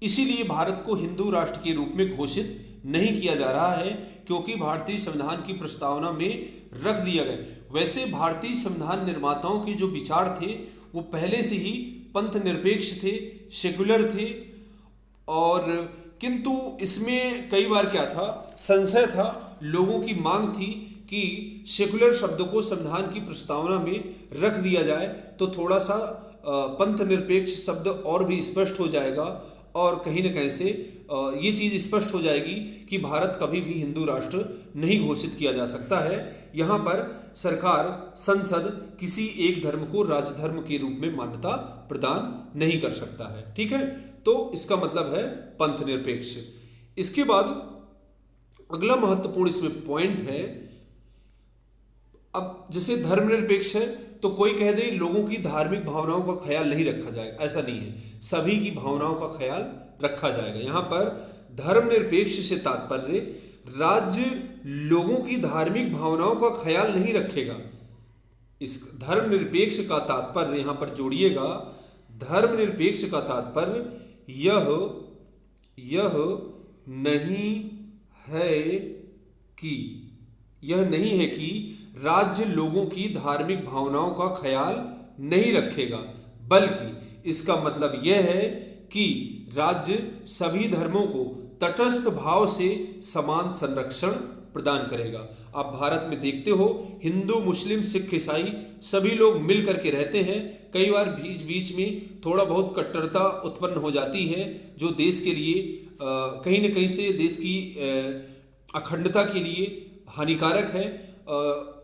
Speaker 1: इसीलिए भारत को हिंदू राष्ट्र के रूप में घोषित नहीं किया जा रहा है, क्योंकि भारतीय संविधान की प्रस्तावना में रख दिया गया। वैसे भारतीय संविधान निर्माताओं के जो विचार थे वो पहले से ही पंथ निरपेक्ष थे, सेकुलर थे, और किंतु इसमें कई बार क्या था, संशय था, लोगों की मांग थी कि सेकुलर शब्द को संविधान की प्रस्तावना में रख दिया जाए तो थोड़ा सा पंथ निरपेक्ष शब्द और भी स्पष्ट हो जाएगा, और कहीं न कहीं से ये चीज़ स्पष्ट हो जाएगी कि भारत कभी भी हिंदू राष्ट्र नहीं घोषित किया जा सकता है। यहाँ पर सरकार, संसद किसी एक धर्म को राजधर्म के रूप में मान्यता प्रदान नहीं कर सकता है। ठीक है, तो इसका मतलब है पंथ निरपेक्ष। इसके बाद अगला महत्वपूर्ण इसमें पॉइंट है, अब जैसे धर्मनिरपेक्ष है तो कोई कह दे लोगों की धार्मिक भावनाओं का ख्याल नहीं रखा जाएगा, ऐसा नहीं है, सभी की भावनाओं का ख्याल रखा जाएगा। यहाँ पर धर्मनिरपेक्ष से तात्पर्य राज्य लोगों की धार्मिक भावनाओं का ख्याल नहीं रखेगा। इस धर्मनिरपेक्ष का तात्पर्य यहाँ पर जोड़िएगा, धर्मनिरपेक्ष का तात्पर्य यह नहीं है कि राज्य लोगों की धार्मिक भावनाओं का ख्याल नहीं रखेगा, बल्कि इसका मतलब यह है कि राज्य सभी धर्मों को तटस्थ भाव से समान संरक्षण प्रदान करेगा। आप भारत में देखते हो, हिंदू, मुस्लिम, सिख, ईसाई सभी लोग मिल करके रहते हैं। कई बार बीच बीच में थोड़ा बहुत कट्टरता उत्पन्न हो जाती है, जो देश के लिए कहीं न कहीं से देश की अखंडता के लिए हानिकारक है।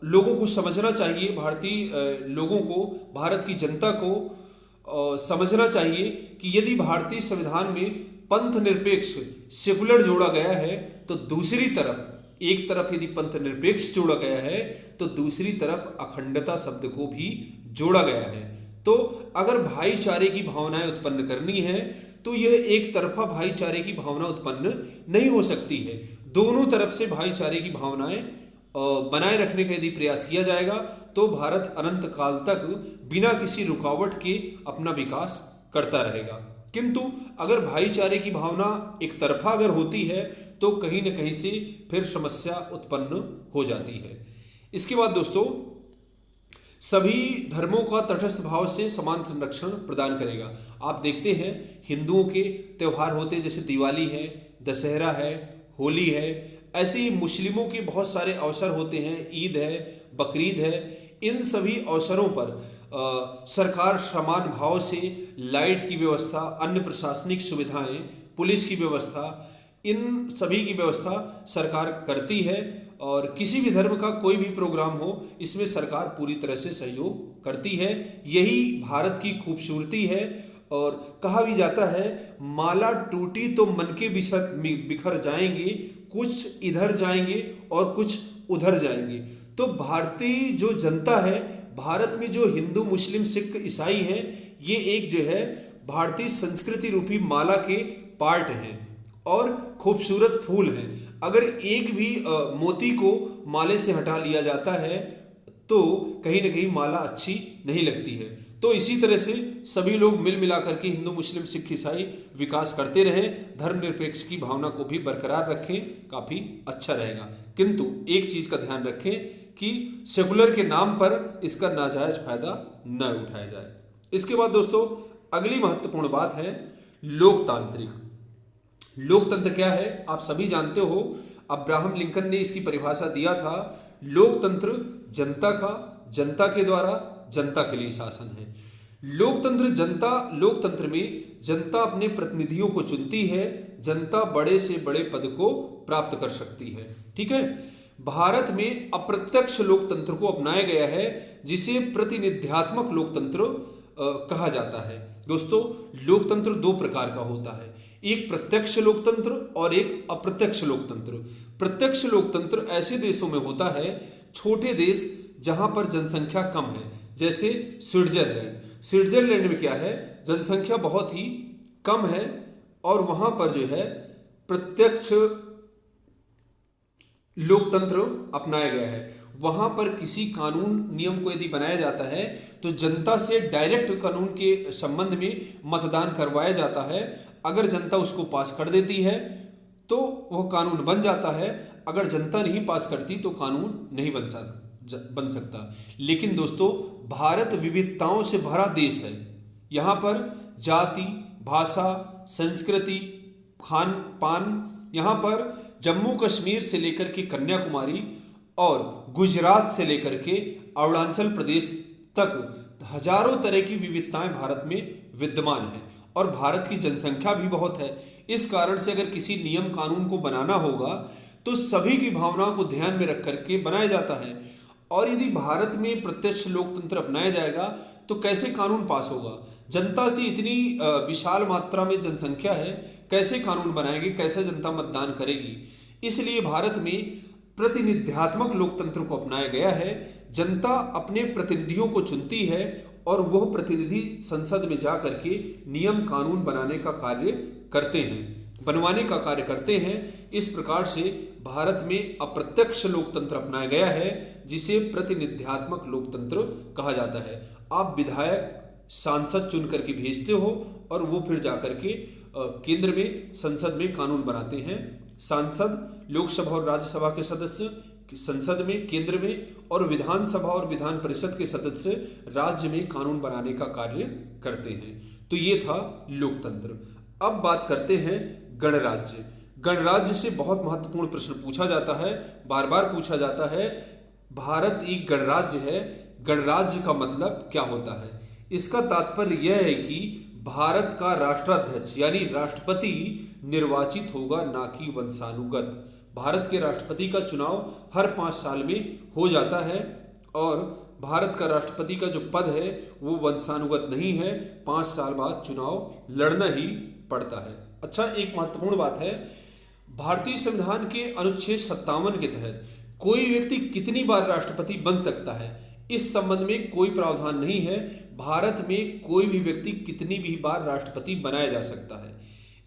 Speaker 1: लोगों को समझना चाहिए, भारतीय लोगों को, भारत की जनता को समझना चाहिए कि यदि भारतीय संविधान में पंथ निरपेक्ष सेकुलर जोड़ा गया है तो दूसरी तरफ, एक तरफ यदि पंथ निरपेक्ष जोड़ा गया है तो दूसरी तरफ अखंडता शब्द को भी जोड़ा गया है। तो अगर भाईचारे की भावनाएं उत्पन्न करनी है तो यह एक तरफा भाईचारे की भावना उत्पन्न नहीं हो सकती है। दोनों तरफ से भाईचारे की भावनाएं बनाए रखने का यदि प्रयास किया जाएगा तो भारत अनंत काल तक बिना किसी रुकावट के अपना विकास करता रहेगा। किंतु अगर भाईचारे की भावना एक तरफा अगर होती है तो कहीं न कहीं से फिर समस्या उत्पन्न हो जाती है। इसके बाद दोस्तों, सभी धर्मों का तटस्थ भाव से समान संरक्षण प्रदान करेगा। आप देखते हैं हिंदुओं के त्यौहार होते हैं, जैसे दिवाली है, दशहरा है, होली है, ऐसे ही मुस्लिमों के बहुत सारे अवसर होते हैं, ईद है, बकरीद है। इन सभी अवसरों पर सरकार समान भाव से लाइट की व्यवस्था, अन्य प्रशासनिक सुविधाएं, पुलिस की व्यवस्था, इन सभी की व्यवस्था सरकार करती है। और किसी भी धर्म का कोई भी प्रोग्राम हो, इसमें सरकार पूरी तरह से सहयोग करती है। यही भारत की खूबसूरती है। और कहा भी जाता है, माला टूटी तो मन के बिखर जाएंगे, कुछ इधर जाएंगे और कुछ उधर जाएंगे। तो भारतीय जो जनता है, भारत में जो हिंदू, मुस्लिम, सिख, ईसाई हैं, ये एक जो है भारतीय संस्कृति रूपी माला के पार्ट हैं और खूबसूरत फूल हैं। अगर एक भी मोती को माले से हटा लिया जाता है तो कहीं न कहीं माला अच्छी नहीं लगती है। तो इसी तरह से सभी लोग मिल मिलाकर के हिंदू, मुस्लिम, सिख, ईसाई विकास करते रहें, धर्मनिरपेक्ष की भावना को भी बरकरार रखें, काफ़ी अच्छा रहेगा। किंतु एक चीज़ का ध्यान रखें कि सेकुलर के नाम पर इसका नाजायज फायदा न उठाया जाए। इसके बाद दोस्तों, अगली महत्वपूर्ण बात है लोकतांत्रिक। लोकतंत्र क्या है आप सभी जानते हो। अब्राहम लिंकन ने इसकी परिभाषा दिया था, लोकतंत्र जनता का, जनता के द्वारा, जनता के लिए शासन है। लोकतंत्र में जनता अपने प्रतिनिधियों को चुनती है, जनता बड़े से बड़े पद को प्राप्त कर सकती है। ठीक है, भारत में अप्रत्यक्ष लोकतंत्र को अपनाया गया है, जिसे प्रतिनिध्यात्मक लोकतंत्र कहा जाता है। दोस्तों, लोकतंत्र दो प्रकार का होता है, एक प्रत्यक्ष लोकतंत्र और एक अप्रत्यक्ष लोकतंत्र। प्रत्यक्ष लोकतंत्र ऐसे देशों में होता है, छोटे देश जहां पर जनसंख्या कम है, जैसे स्विट्जरलैंड में क्या है, जनसंख्या बहुत ही कम है और वहां पर जो है प्रत्यक्ष लोकतंत्र अपनाया गया है। वहां पर किसी कानून नियम को यदि बनाया जाता है तो जनता से डायरेक्ट कानून के संबंध में मतदान करवाया जाता है। अगर जनता उसको पास कर देती है तो वह कानून बन जाता है, अगर जनता नहीं पास करती तो कानून नहीं बन सकता। लेकिन दोस्तों, भारत विविधताओं से भरा देश है। यहाँ पर जाति, भाषा, संस्कृति, खान पान। यहाँ पर जम्मू कश्मीर से लेकर के कन्याकुमारी और गुजरात से लेकर के अरुणाचल प्रदेश तक हजारों तरह की विविधताएं भारत में विद्यमान है। और भारत की जनसंख्या भी बहुत है। इस कारण से अगर किसी नियम कानून को बनाना होगा तो सभी की भावनाओं को ध्यान में रख करके बनाया जाता है। और यदि भारत में प्रत्यक्ष लोकतंत्र अपनाया जाएगा तो कैसे कानून पास होगा? जनता से इतनी विशाल मात्रा में जनसंख्या है, कैसे कानून बनाएंगे, कैसे जनता मतदान करेगी? इसलिए भारत में प्रतिनिध्यात्मक लोकतंत्र को अपनाया गया है। जनता अपने प्रतिनिधियों को चुनती है और वह प्रतिनिधि संसद में जा करके नियम कानून बनाने का कार्य करते हैं, बनवाने का कार्य करते हैं। इस प्रकार से भारत में अप्रत्यक्ष लोकतंत्र अपनाया गया है, जिसे प्रतिनिध्यात्मक लोकतंत्र कहा जाता है। आप विधायक, सांसद चुन करके भेजते हो और वो फिर जा करके केंद्र में संसद में कानून बनाते हैं। सांसद लोकसभा और राज्यसभा के सदस्य संसद में, केंद्र में, और विधानसभा और विधान परिषद के सदस्य राज्य में कानून बनाने का कार्य करते हैं। तो ये था लोकतंत्र। अब बात करते हैं गणराज्य। गणराज्य से बहुत महत्वपूर्ण प्रश्न पूछा जाता है, बार बार पूछा जाता है। भारत एक गणराज्य है। गणराज्य का मतलब क्या होता है? इसका तात्पर्य यह है कि भारत का राष्ट्राध्यक्ष यानी राष्ट्रपति निर्वाचित होगा, ना कि वंशानुगत। भारत के राष्ट्रपति का चुनाव हर 5 साल में हो जाता है और भारत का राष्ट्रपति का जो पद है वो वंशानुगत नहीं है, 5 साल बाद चुनाव लड़ना ही पड़ता है। अच्छा, एक महत्वपूर्ण बात है, भारतीय संविधान के अनुच्छेद 57 के तहत कोई व्यक्ति कितनी बार राष्ट्रपति बन सकता है, इस संबंध में कोई प्रावधान नहीं है। भारत में कोई भी व्यक्ति कितनी भी बार राष्ट्रपति बनाया जा सकता है।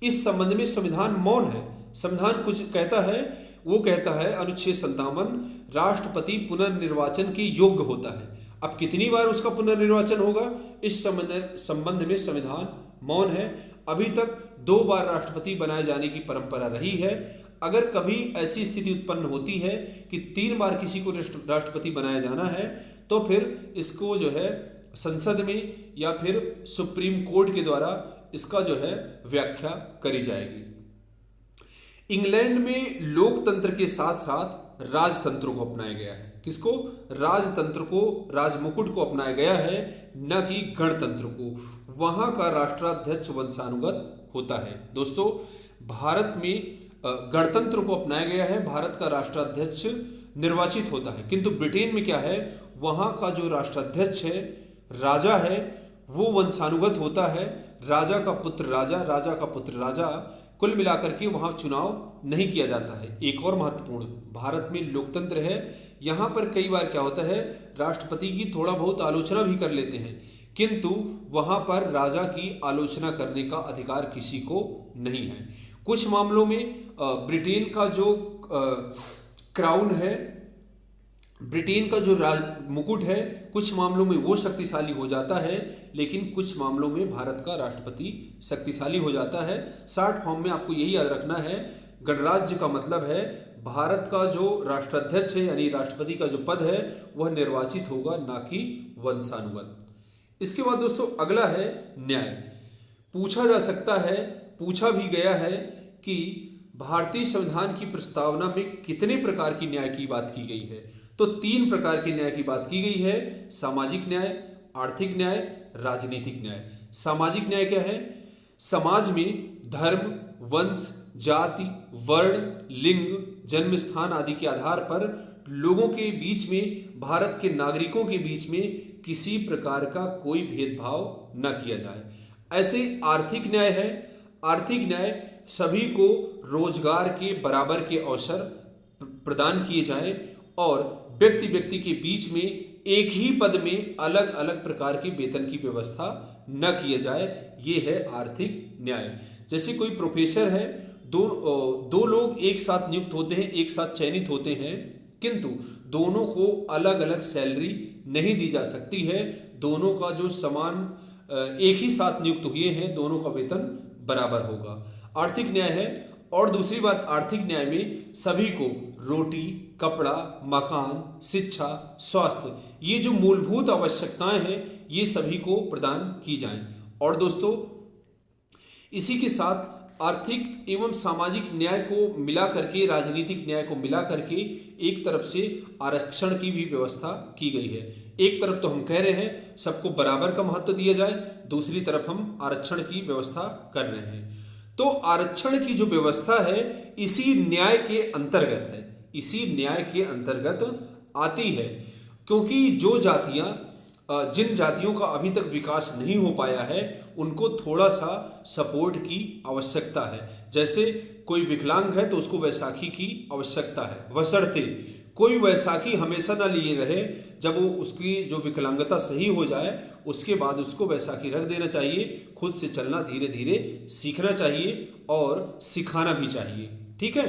Speaker 1: इस संबंध में संविधान मौन है। संविधान कुछ कहता है, वो कहता है अनुच्छेद 57 राष्ट्रपति पुनर्निर्वाचन के योग्य होता है। अब कितनी बार उसका पुनर्निर्वाचन होगा, इस संबंध में संविधान मौन है। अभी तक 2 बार राष्ट्रपति बनाए जाने की परंपरा रही है। अगर कभी ऐसी स्थिति उत्पन्न होती है कि 3 बार किसी को राष्ट्रपति बनाया जाना है तो फिर इसको जो है संसद में या फिर सुप्रीम कोर्ट के द्वारा इसका जो है व्याख्या करी जाएगी। इंग्लैंड में लोकतंत्र के साथ साथ राजतंत्र को अपनाया गया है। किसको? राजतंत्र को, राजमुकुट को अपनाया गया है, न कि गणतंत्र को। वहां का राष्ट्राध्यक्ष वंशानुगत होता है। दोस्तों, भारत में गणतंत्र को अपनाया गया है, भारत का राष्ट्राध्यक्ष निर्वाचित होता है। किंतु ब्रिटेन में क्या है, वहां का जो राष्ट्राध्यक्ष है, राजा है, वो वंशानुगत होता है। राजा का पुत्र राजा, राजा का पुत्र राजा, कुल मिलाकर के वहां चुनाव नहीं किया जाता है। एक और महत्वपूर्ण, भारत में लोकतंत्र है, यहाँ पर कई बार क्या होता है, राष्ट्रपति की थोड़ा बहुत आलोचना भी कर लेते हैं, किंतु वहां पर राजा की आलोचना करने का अधिकार किसी को नहीं है। कुछ मामलों में ब्रिटेन का जो क्राउन है, ब्रिटेन का जो मुकुट है, कुछ मामलों में वो शक्तिशाली हो जाता है, लेकिन कुछ मामलों में भारत का राष्ट्रपति शक्तिशाली हो जाता है। शॉर्ट फॉर्म में आपको यही याद रखना है, गणराज्य का मतलब है भारत का जो राष्ट्राध्यक्ष है यानी राष्ट्रपति का जो पद है वह निर्वाचित होगा, ना कि वंशानुगत। इसके बाद दोस्तों अगला है न्याय। पूछा जा सकता है, पूछा भी गया है कि भारतीय संविधान की प्रस्तावना में कितने प्रकार की न्याय की बात की गई है। तो 3 प्रकार के न्याय की बात की गई है, सामाजिक न्याय, आर्थिक न्याय, राजनीतिक न्याय। सामाजिक न्याय क्या है? समाज में धर्म, वंश, जाति, वर्ण, लिंग, जन्म स्थान आदि के आधार पर लोगों के बीच में, भारत के नागरिकों के बीच में किसी प्रकार का कोई भेदभाव न किया जाए। ऐसे आर्थिक न्याय है। आर्थिक न्याय सभी को रोजगार के बराबर के अवसर प्रदान किए जाएं और व्यक्ति व्यक्ति के बीच में एक ही पद में अलग अलग प्रकार के वेतन की व्यवस्था न किया जाए, ये है आर्थिक न्याय। जैसे कोई प्रोफेसर है, दो लोग एक साथ नियुक्त होते हैं, एक साथ चयनित होते हैं, किंतु दोनों को अलग अलग सैलरी नहीं दी जा सकती है। दोनों का जो समान एक ही साथ नियुक्त हुए हैं, दोनों का वेतन बराबर होगा, आर्थिक न्याय है। और दूसरी बात, आर्थिक न्याय में सभी को रोटी, कपड़ा, मकान, शिक्षा, स्वास्थ्य, ये जो मूलभूत आवश्यकताएं हैं ये सभी को प्रदान की जाएं। और दोस्तों इसी के साथ आर्थिक एवं सामाजिक न्याय को मिला करके, राजनीतिक न्याय को मिला करके एक तरफ से आरक्षण की भी व्यवस्था की गई है। एक तरफ तो हम कह रहे हैं सबको बराबर का महत्व दिया जाए, दूसरी तरफ हम आरक्षण की व्यवस्था कर रहे हैं। तो आरक्षण की जो व्यवस्था है इसी न्याय के अंतर्गत है, इसी न्याय के अंतर्गत आती है, क्योंकि जो जातियां जिन जातियों का अभी तक विकास नहीं हो पाया है उनको थोड़ा सा सपोर्ट की आवश्यकता है। जैसे कोई विकलांग है तो उसको वैसाखी की आवश्यकता है, बशर्ते कोई वैसाखी हमेशा ना लिए रहे, जब वो उसकी जो विकलांगता सही हो जाए उसके बाद उसको वैसाखी रख देना चाहिए। खुद से चलना धीरे धीरे सीखना चाहिए और सिखाना भी चाहिए। ठीक है,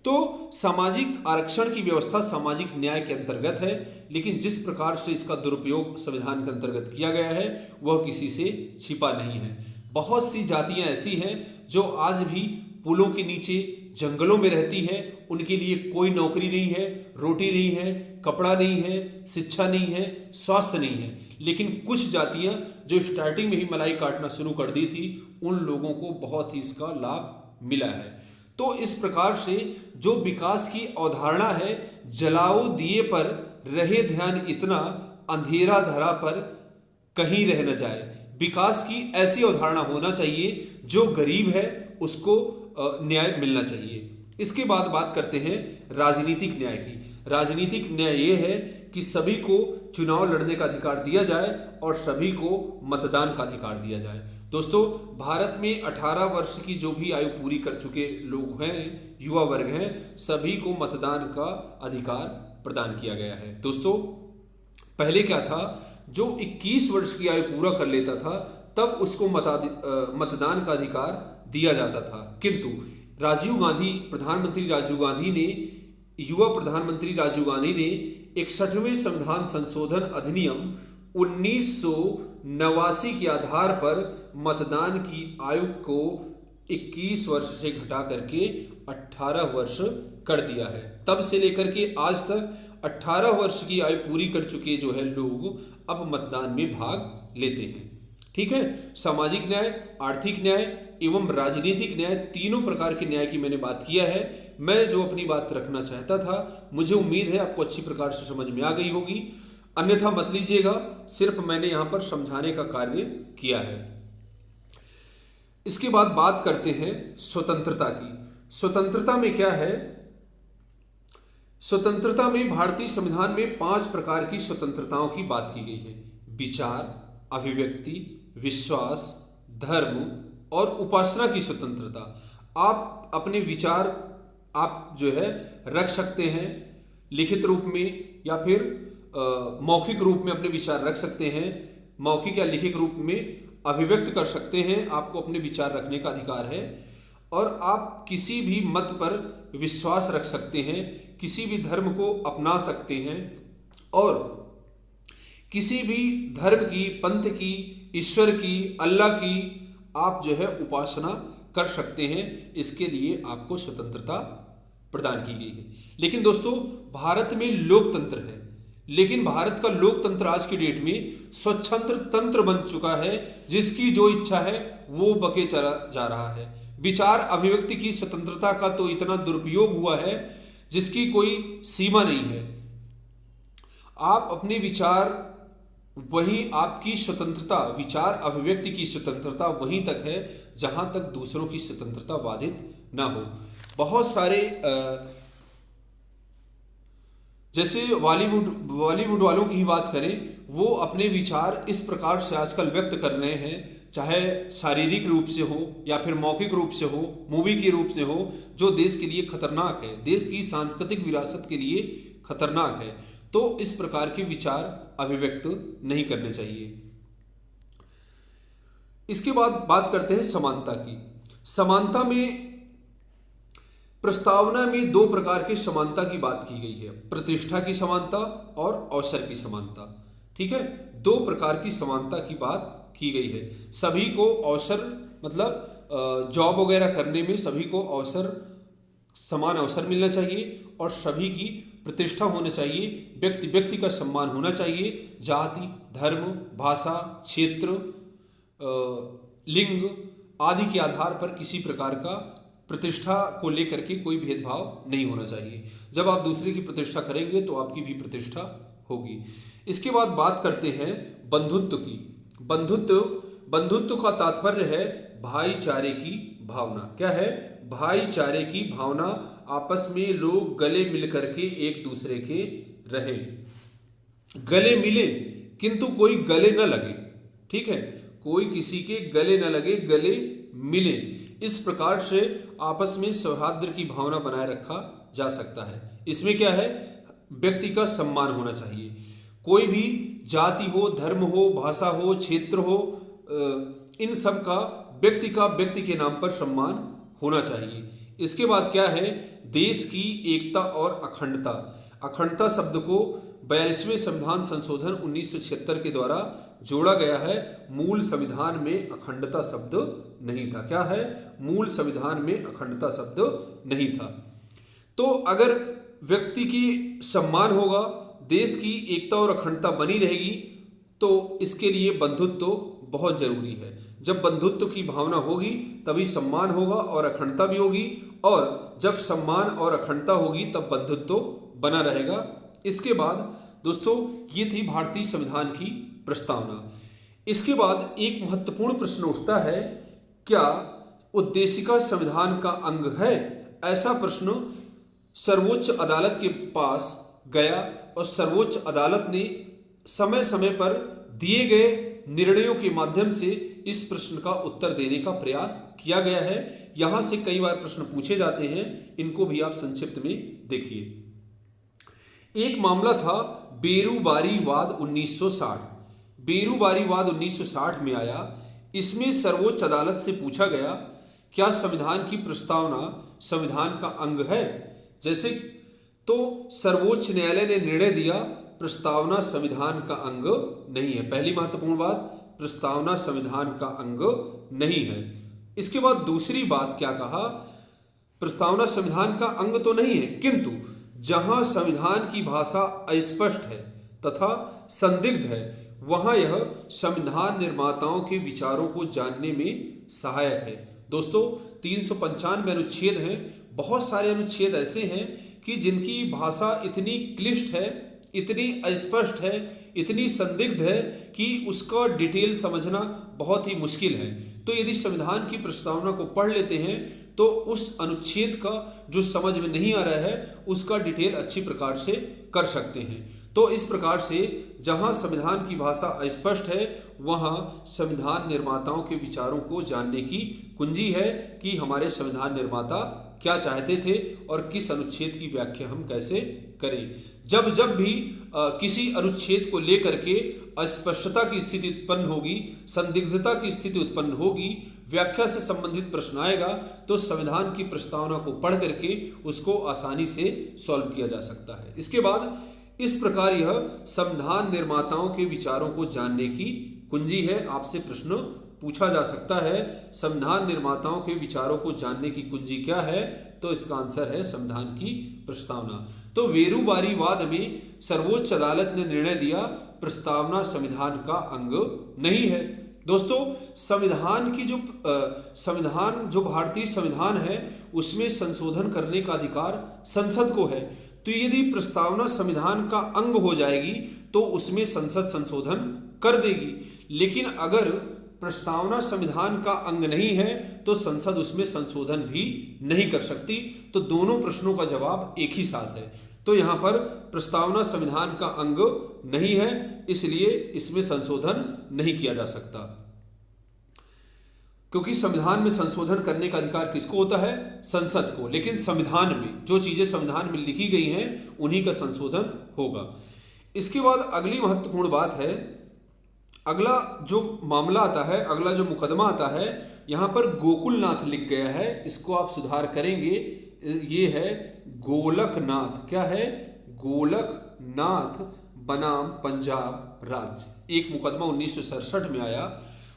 Speaker 1: तो सामाजिक आरक्षण की व्यवस्था सामाजिक न्याय के अंतर्गत है, लेकिन जिस प्रकार से इसका दुरुपयोग संविधान के अंतर्गत किया गया है वह किसी से छिपा नहीं है। बहुत सी जातियां ऐसी हैं जो आज भी पुलों के नीचे जंगलों में रहती हैं, उनके लिए कोई नौकरी नहीं है, रोटी नहीं है, कपड़ा नहीं है, शिक्षा नहीं है, स्वास्थ्य नहीं है। लेकिन कुछ जातियां जो स्टार्टिंग में ही मलाई काटना शुरू कर दी थी उन लोगों को बहुत ही इसका लाभ मिला है। तो इस प्रकार से जो विकास की अवधारणा है, जलाओ दिए पर रहे ध्यान इतना, अंधेरा धरा पर कहीं रह न जाए। विकास की ऐसी अवधारणा होना चाहिए, जो गरीब है उसको न्याय मिलना चाहिए। इसके बाद बात करते हैं राजनीतिक न्याय की। राजनीतिक न्याय ये है कि सभी को चुनाव लड़ने का अधिकार दिया जाए और सभी को मतदान का अधिकार दिया जाए। दोस्तों, भारत में 18 वर्ष की जो भी आयु पूरी कर चुके लोग हैं, युवा वर्ग हैं, सभी को मतदान का अधिकार प्रदान किया गया है। दोस्तों, पहले क्या था, जो 21 वर्ष की आयु पूरा कर लेता था तब उसको मतदान का अधिकार दिया जाता था, किंतु राजीव गांधी, प्रधानमंत्री राजीव गांधी ने, युवा प्रधानमंत्री राजीव गांधी ने 61वें संविधान संशोधन अधिनियम 1989 के आधार पर मतदान की आयु को 21 वर्ष से घटा करके 18 वर्ष कर दिया है। तब से लेकर के आज तक 18 वर्ष की आयु पूरी कर चुके जो है लोग अब मतदान में भाग लेते हैं। ठीक है, सामाजिक न्याय, आर्थिक न्याय एवं राजनीतिक न्याय, तीनों प्रकार के न्याय की मैंने बात किया है। मैं जो अपनी बात रखना चाहता था, मुझे उम्मीद है आपको अच्छी प्रकार से समझ में आ गई होगी, अन्यथा मत लीजिएगा, सिर्फ मैंने यहां पर समझाने का कार्य किया है। इसके बाद बात करते हैं स्वतंत्रता की। स्वतंत्रता में क्या है? स्वतंत्रता में भारतीय संविधान में 5 प्रकार की स्वतंत्रताओं की बात की गई है। विचार, अभिव्यक्ति, विश्वास, धर्म और उपासना की स्वतंत्रता। आप अपने विचार आप जो है रख सकते हैं लिखित रूप में, या फिर मौखिक रूप में अपने विचार रख सकते हैं। मौखिक या लिखित रूप में अभिव्यक्त कर सकते हैं, आपको अपने विचार रखने का अधिकार है। और आप किसी भी मत पर विश्वास रख सकते हैं, किसी भी धर्म को अपना सकते हैं और किसी भी धर्म की, पंथ की, ईश्वर की, अल्लाह की आप जो है उपासना कर सकते हैं। इसके लिए आपको स्वतंत्रता प्रदान की गई है। लेकिन दोस्तों, भारत में लोकतंत्र है, लेकिन भारत का लोकतंत्र आज की डेट में स्वच्छंद तंत्र बन चुका है। जिसकी जो इच्छा है वो बके चला जा रहा है। विचार अभिव्यक्ति की स्वतंत्रता का तो इतना दुरुपयोग हुआ है जिसकी कोई सीमा नहीं है। आप अपने विचार, वही आपकी स्वतंत्रता, विचार अभिव्यक्ति की स्वतंत्रता वहीं तक है जहां तक दूसरों की स्वतंत्रता बाधित ना हो। बहुत सारे जैसे बॉलीवुड वालों की ही बात करें, वो अपने विचार इस प्रकार से आजकल व्यक्त कर रहे हैं, चाहे शारीरिक रूप से हो या फिर मौखिक रूप से हो, मूवी के रूप से हो, जो देश के लिए खतरनाक है, देश की सांस्कृतिक विरासत के लिए खतरनाक है। तो इस प्रकार के विचार अभिव्यक्त नहीं करने चाहिए। इसके बाद बात करते हैं समानता की। समानता में प्रस्तावना में 2 प्रकार की समानता की बात की गई है, प्रतिष्ठा की समानता और अवसर की समानता। ठीक है, 2 प्रकार की समानता की बात की गई है। सभी को अवसर, मतलब जॉब वगैरह करने में सभी को अवसर, समान अवसर मिलना चाहिए और सभी की प्रतिष्ठा होना चाहिए। व्यक्ति व्यक्ति का सम्मान होना चाहिए। जाति, धर्म, भाषा, क्षेत्र, लिंग आदि के आधार पर किसी प्रकार का प्रतिष्ठा को लेकर के कोई भेदभाव नहीं होना चाहिए। जब आप दूसरे की प्रतिष्ठा करेंगे तो आपकी भी प्रतिष्ठा होगी। इसके बाद बात करते हैं बंधुत्व की। बंधुत्व का तात्पर्य है भाईचारे की भावना। क्या है? भाईचारे की भावना। आपस में लोग गले मिल करके एक दूसरे के रहे, गले मिले किंतु कोई गले न लगे। ठीक है, कोई किसी के गले न लगे, गले मिले। इस प्रकार से आपस में सौहार्द की भावना बनाए रखा जा सकता है। इसमें क्या है? व्यक्ति का सम्मान होना चाहिए। कोई भी जाति हो, धर्म हो, भाषा हो, क्षेत्र हो, इन सब का व्यक्ति के नाम पर सम्मान होना चाहिए। इसके बाद क्या है? देश की एकता और अखंडता। अखंडता शब्द को 42वें संविधान संशोधन 1976 के द्वारा जोड़ा गया है। मूल संविधान में अखंडता शब्द नहीं था। क्या है? मूल संविधान में अखंडता शब्द नहीं था। तो अगर व्यक्ति की सम्मान होगा, देश की एकता और अखंडता बनी रहेगी, तो इसके लिए बंधुत्व बहुत जरूरी है। जब बंधुत्व की भावना होगी तभी सम्मान होगा और अखंडता भी होगी, और जब सम्मान और अखंडता होगी तब बंधुत्व बना रहेगा। इसके बाद दोस्तों ये थी भारतीय संविधान की प्रस्तावना। इसके बाद एक महत्वपूर्ण प्रश्न उठता है, क्या उद्देशिका संविधान का अंग है? ऐसा प्रश्न सर्वोच्च अदालत के पास गया और सर्वोच्च अदालत ने समय समय पर दिए गए निर्णयों के माध्यम से इस प्रश्न का उत्तर देने का प्रयास किया गया है। यहां से कई बार प्रश्न पूछे जाते हैं, इनको भी आप संक्षिप्त में देखिए। एक मामला था बेरूबारी वाद 1960। बेरूबारी वाद 1960 में आया। इसमें सर्वोच्च अदालत से पूछा गया, क्या संविधान की प्रस्तावना संविधान का अंग है? जैसे तो सर्वोच्च न्यायालय ने निर्णय दिया, प्रस्तावना संविधान का अंग नहीं है। पहली महत्वपूर्ण बात, प्रस्तावना संविधान का अंग नहीं है। इसके बाद दूसरी बात क्या कहा? प्रस्तावना संविधान का अंग तो नहीं है, किंतु जहां संविधान की भाषा अस्पष्ट है तथा संदिग्ध है, वहां यह संविधान निर्माताओं के विचारों को जानने में सहायक है। दोस्तों 395 अनुच्छेद हैं। बहुत सारे अनुच्छेद ऐसे हैं कि जिनकी भाषा इतनी क्लिष्ट है, इतनी अस्पष्ट है, इतनी संदिग्ध है कि उसका डिटेल समझना बहुत ही मुश्किल है। तो यदि संविधान की प्रस्तावना को पढ़ लेते हैं तो उस अनुच्छेद का जो समझ में नहीं आ रहा है उसका डिटेल अच्छी प्रकार से कर सकते हैं। तो इस प्रकार से जहां संविधान की भाषा अस्पष्ट है, वहां संविधान निर्माताओं के विचारों को जानने की कुंजी है कि हमारे संविधान निर्माता क्या चाहते थे और किस अनुच्छेद की व्याख्या हम कैसे करें। जब भी किसी अनुच्छेद को लेकर के अस्पष्टता की स्थिति उत्पन्न होगी, संदिग्धता की स्थिति उत्पन्न होगी, व्याख्या से संबंधित प्रश्न आएगा, तो संविधान की प्रस्तावना को पढ़ करके उसको आसानी से सॉल्व किया जा सकता है। इसके बाद इस प्रकार यह संविधान निर्माताओं के विचारों को जानने की कुंजी है। आपसे प्रश्न पूछा जा सकता है, संविधान निर्माताओं के विचारों को जानने की कुंजी क्या है? तो इसका आंसर है संविधान की प्रस्तावना। तो बेरूबारी वाद में सर्वोच्च अदालत ने निर्णय दिया, प्रस्तावना संविधान का अंग नहीं है। दोस्तों संविधान की जो भारतीय संविधान है उसमें संशोधन करने का अधिकार संसद को है। तो यदि प्रस्तावना संविधान का अंग हो जाएगी तो उसमें संसद संशोधन कर देगी, लेकिन अगर प्रस्तावना संविधान का अंग नहीं है तो संसद उसमें संशोधन भी नहीं कर सकती। तो दोनों प्रश्नों का जवाब एक ही साथ है। तो यहाँ पर प्रस्तावना संविधान का अंग नहीं है, इसलिए इसमें संशोधन नहीं किया जा सकता, क्योंकि संविधान में संशोधन करने का अधिकार किसको होता है? संसद को। लेकिन संविधान में जो चीजें संविधान में लिखी गई हैं उन्हीं का संशोधन होगा। इसके बाद अगली महत्वपूर्ण बात है, अगला जो मामला आता है, अगला जो मुकदमा आता है, यहाँ पर गोकुलनाथ लिख गया है, इसको आप सुधार करेंगे। ये है गोलकनाथ। क्या है? गोलकनाथ बनाम पंजाब राज्य। एक मुकदमा 1967 में आया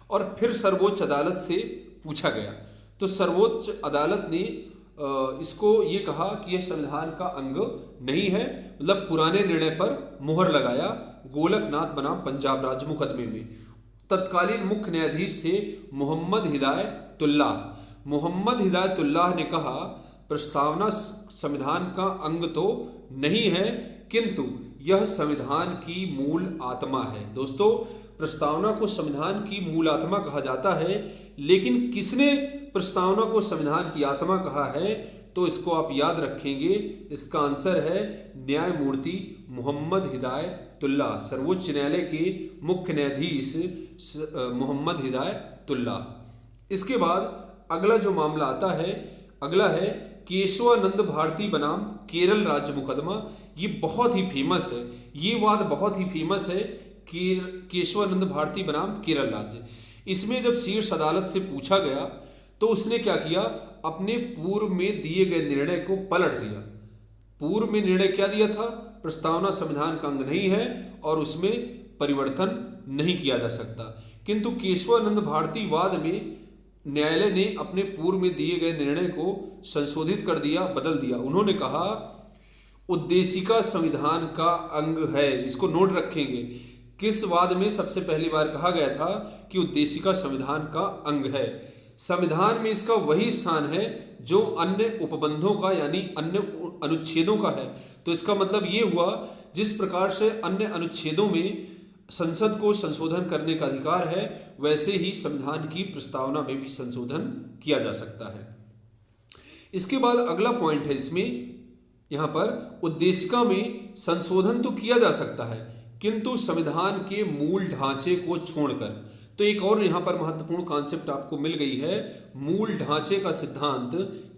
Speaker 1: और फिर सर्वोच्च अदालत से पूछा गया। तो सर्वोच्च अदालत ने इसको ये कहा कि यह संविधान का अंग नहीं है, मतलब पुराने निर्णय पर मुहर लगाया गोलकनाथ बनाम पंजाब राज्य मुकदमे में। तत्कालीन मुख्य न्यायाधीश थे मोहम्मद हिदायत हिदायतुल्लाह। मोहम्मद हिदायतुल्लाह ने कहा प्रस्तावना संविधान का अंग तो नहीं है किंतु यह संविधान की मूल आत्मा है। दोस्तों, प्रस्तावना को संविधान की मूल आत्मा कहा जाता है, लेकिन किसने प्रस्तावना को संविधान की आत्मा कहा है? तो इसको आप याद रखेंगे, इसका आंसर है न्यायमूर्ति मोहम्मद हिदायतुल्लाह, सर्वोच्च न्यायालय के मुख्य न्यायाधीश मोहम्मद हिदायतुल्लाह। इसके बाद अगला जो मामला आता है, अगला है केशवानंद भारती बनाम केरल राज्य मुकदमा। ये बहुत ही फेमस है, ये वाद बहुत ही फेमस है कि केशवानंद भारती बनाम केरल राज्य। इसमें जब शीर्ष अदालत से पूछा गया तो उसने क्या किया, अपने पूर्व में दिए गए निर्णय को पलट दिया। पूर्व में निर्णय क्या दिया था? प्रस्तावना संविधान का अंग नहीं है और उसमें परिवर्तन नहीं किया जा सकता। किंतु केशवानंद भारती वाद में न्यायालय ने अपने पूर्व में दिए गए निर्णय को संशोधित कर दिया, बदल दिया। उन्होंने कहा उद्देशिका संविधान का अंग है। इसको नोट रखेंगे, किस वाद में सबसे पहली बार कहा गया था कि उद्देशिका संविधान का अंग है? संविधान में इसका वही स्थान है जो अन्य उपबंधों का यानी अन्य अनुच्छेदों का है। तो इसका मतलब ये हुआ, जिस प्रकार से अन्य अनुच्छेदों में संसद को संशोधन करने का अधिकार है, वैसे ही संविधान की प्रस्तावना में भी संशोधन किया जा सकता है। इसके बाद अगला पॉइंट है इसमें, यहाँ पर उद्देशिका में संशोधन तो किया जा सकता है किंतु संविधान के मूल ढांचे को छोड़कर। तो एक और यहाँ पर महत्वपूर्ण कॉन्सेप्ट आपको मिल गई है, मूल ढांचे का सिद्धांत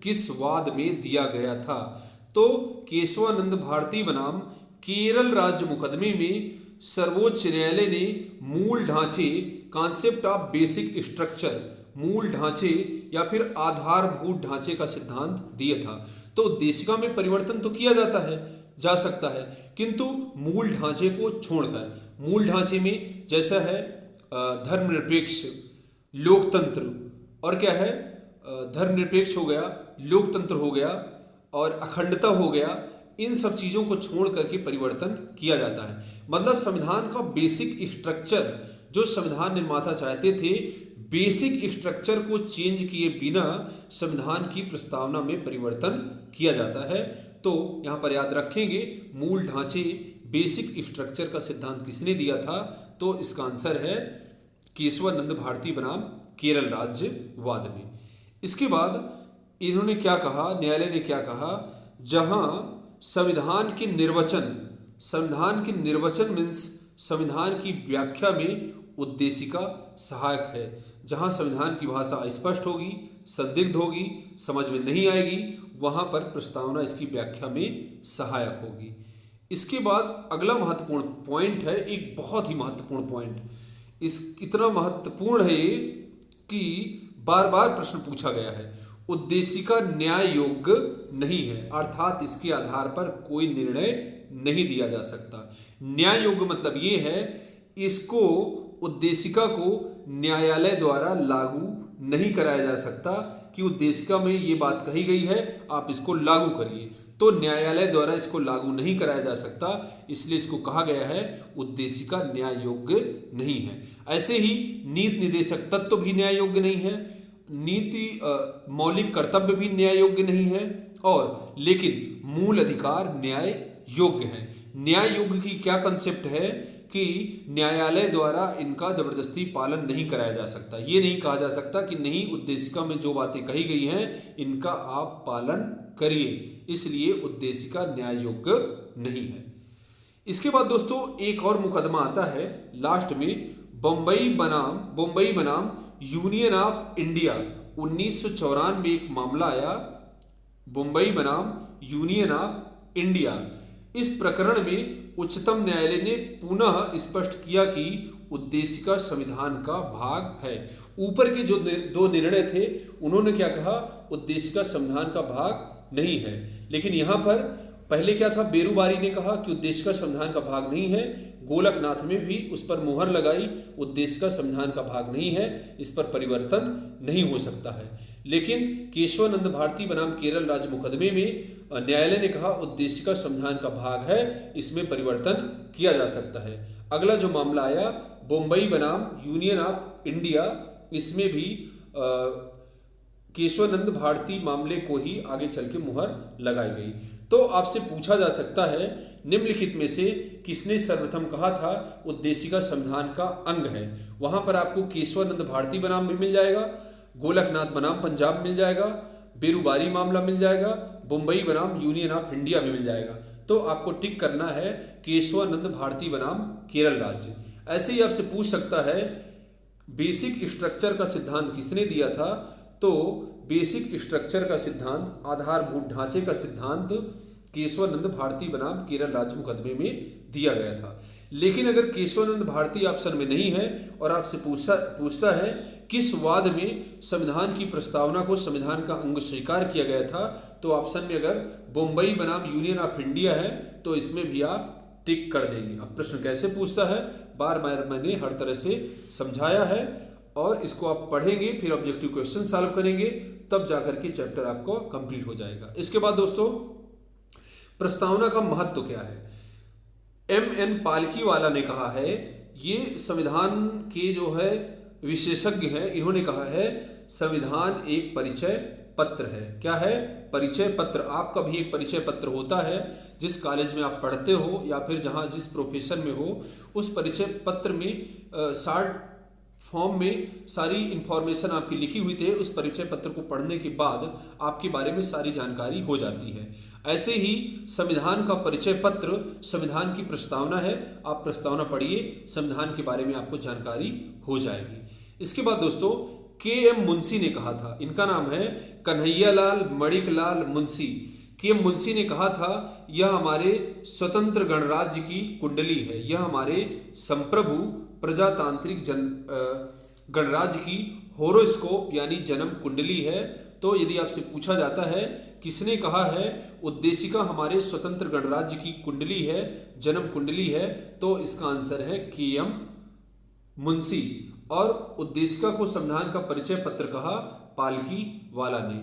Speaker 1: किस वाद में दिया गया था? तो केशवानंद भारती बनाम केरल राज्य मुकदमे में सर्वोच्च न्यायालय ने मूल ढांचे, कॉन्सेप्ट ऑफ बेसिक स्ट्रक्चर, मूल ढांचे या फिर आधारभूत ढांचे का सिद्धांत दिया था। तो उद्देशिका में परिवर्तन तो किया जा सकता है किंतु मूल ढांचे को छोड़कर। मूल ढांचे में जैसा है धर्मनिरपेक्ष, लोकतंत्र, और क्या है, धर्मनिरपेक्ष हो गया, लोकतंत्र हो गया और अखंडता हो गया, इन सब चीज़ों को छोड़ करके परिवर्तन किया जाता है। मतलब संविधान का बेसिक स्ट्रक्चर जो संविधान निर्माता चाहते थे, बेसिक स्ट्रक्चर को चेंज किए बिना संविधान की प्रस्तावना में परिवर्तन किया जाता है। तो यहाँ पर याद रखेंगे, मूल ढांचे, बेसिक स्ट्रक्चर का सिद्धांत किसने दिया था? तो इसका आंसर है केशवानंद भारती बनाम केरल राज्य वाद में। इसके बाद इन्होंने क्या कहा, न्यायालय ने क्या कहा, जहां संविधान के निर्वचन मीन्स संविधान की व्याख्या में उद्देशिका सहायक है। जहां संविधान की भाषा अस्पष्ट होगी, संदिग्ध होगी, समझ में नहीं आएगी, वहां पर प्रस्तावना इसकी व्याख्या में सहायक होगी। इसके बाद अगला महत्वपूर्ण पॉइंट है, एक बहुत ही महत्वपूर्ण पॉइंट, इतना महत्वपूर्ण है कि बार बार प्रश्न पूछा गया है। उद्देशिका न्याय योग्य नहीं है, अर्थात इसके आधार पर कोई निर्णय नहीं दिया जा सकता। न्याय योग्य मतलब ये है, इसको उद्देशिका को न्यायालय द्वारा लागू नहीं कराया जा सकता कि उद्देशिका में ये बात कही गई है, आप इसको लागू करिए। तो न्यायालय द्वारा इसको लागू नहीं कराया जा सकता, इसलिए इसको कहा गया है उद्देशिका न्याय योग्य नहीं है। ऐसे ही नीति निर्देशक तत्व भी न्याय योग्य नहीं है, नीति मौलिक कर्तव्य भी न्याय योग्य नहीं है, और लेकिन मूल अधिकार न्याय योग्य है। न्याय योग्य की क्या कंसेप्ट है कि न्यायालय द्वारा इनका जबरदस्ती पालन नहीं कराया जा सकता। ये नहीं कहा जा सकता कि नहीं, उद्देशिका में जो बातें कही गई हैं इनका आप पालन करिए, इसलिए उद्देशिका न्याय योग्य नहीं है। इसके बाद दोस्तों एक और मुकदमा आता है लास्ट में, बम्बई बनाम यूनियन ऑफ इंडिया। 1994 में एक मामला आया, बम्बई बनाम यूनियन ऑफ इंडिया। इस प्रकरण में उच्चतम न्यायालय ने पुनः स्पष्ट किया कि उद्देशिका संविधान का भाग है। ऊपर के जो दो निर्णय थे उन्होंने क्या कहा, उद्देशिका संविधान का भाग नहीं है। लेकिन यहाँ पर पहले क्या था, बेरुबारी ने कहा कि उद्देशिका संविधान का भाग नहीं है, गोलकनाथ में भी उस पर मुहर लगाई, उद्देशिका संविधान का भाग नहीं है, इस पर परिवर्तन नहीं हो सकता है। लेकिन केशवानंद भारती बनाम केरल राज्य मुकदमे में न्यायालय ने कहा उद्देशिका संविधान का भाग है, इसमें परिवर्तन किया जा सकता है। अगला जो मामला आया, बम्बई बनाम यूनियन ऑफ इंडिया, इसमें भी केशवानंद भारती मामले को ही आगे चल के मुहर लगाई गई। तो आपसे पूछा जा सकता है निम्नलिखित में से किसने सर्वप्रथम कहा था उद्देशिका संविधान का अंग है। वहां पर आपको केशवानंद भारती बनाम भी मिल जाएगा, गोलकनाथ बनाम पंजाब मिल जाएगा, बेरुबारी मामला मिल जाएगा, बम्बई बनाम यूनियन ऑफ इंडिया में मिल जाएगा। तो आपको टिक करना है केशवानंद भारती बनाम केरल राज्य। ऐसे ही आपसे पूछ सकता है बेसिक स्ट्रक्चर का सिद्धांत किसने दिया था। तो बेसिक स्ट्रक्चर का सिद्धांत, आधारभूत ढांचे का सिद्धांत केशवानंद भारती बनाम केरल राज्य मुकदमे में दिया गया था। लेकिन अगर केशवानंद भारती ऑप्शन में नहीं है और आपसे पूछता है किस वाद में संविधान की प्रस्तावना को संविधान का अंग स्वीकार किया गया था, तो ऑप्शन में अगर बम्बई बनाम यूनियन ऑफ इंडिया है तो इसमें भी आप टिक कर देंगे। अब प्रश्न कैसे पूछता है बार बार मैंने हर तरह से समझाया है और इसको आप पढ़ेंगे, फिर ऑब्जेक्टिव क्वेश्चन सॉल्व करेंगे, तब जाकर के चैप्टर आपको कंप्लीट हो जाएगा। इसके बाद दोस्तों प्रस्तावना का महत्व क्या है। M.N. पालकीवाला ने कहा है, ये संविधान के जो है विशेषज्ञ हैं, इन्होंने कहा है संविधान एक परिचय पत्र है। क्या है? परिचय पत्र। आपका भी एक परिचय पत्र होता है जिस कॉलेज में आप पढ़ते हो या फिर जहाँ जिस प्रोफेशन में हो, उस परिचय पत्र में शार्ट फॉर्म में सारी इंफॉर्मेशन आपकी लिखी हुई थी। उस परिचय पत्र को पढ़ने के बाद आपके बारे में सारी जानकारी हो जाती है। ऐसे ही संविधान का परिचय पत्र संविधान की प्रस्तावना है। आप प्रस्तावना पढ़िए, संविधान के बारे में आपको जानकारी हो जाएगी। इसके बाद दोस्तों K.M. मुंशी ने कहा था, इनका नाम है कन्हैयालाल मणिकलाल मुंशी। K.M. मुंशी ने कहा था यह हमारे स्वतंत्र गणराज्य की कुंडली है, यह हमारे संप्रभु प्रजातांत्रिक गणराज्य की होरोस्कोप यानी जन्म कुंडली है। तो यदि आपसे पूछा जाता है किसने कहा है उद्देशिका हमारे स्वतंत्र गणराज्य की कुंडली है, जन्म कुंडली है, तो इसका आंसर है K.M. मुंशी। और उद्देशिका को संविधान का परिचय पत्र कहा पालकीवाला ने।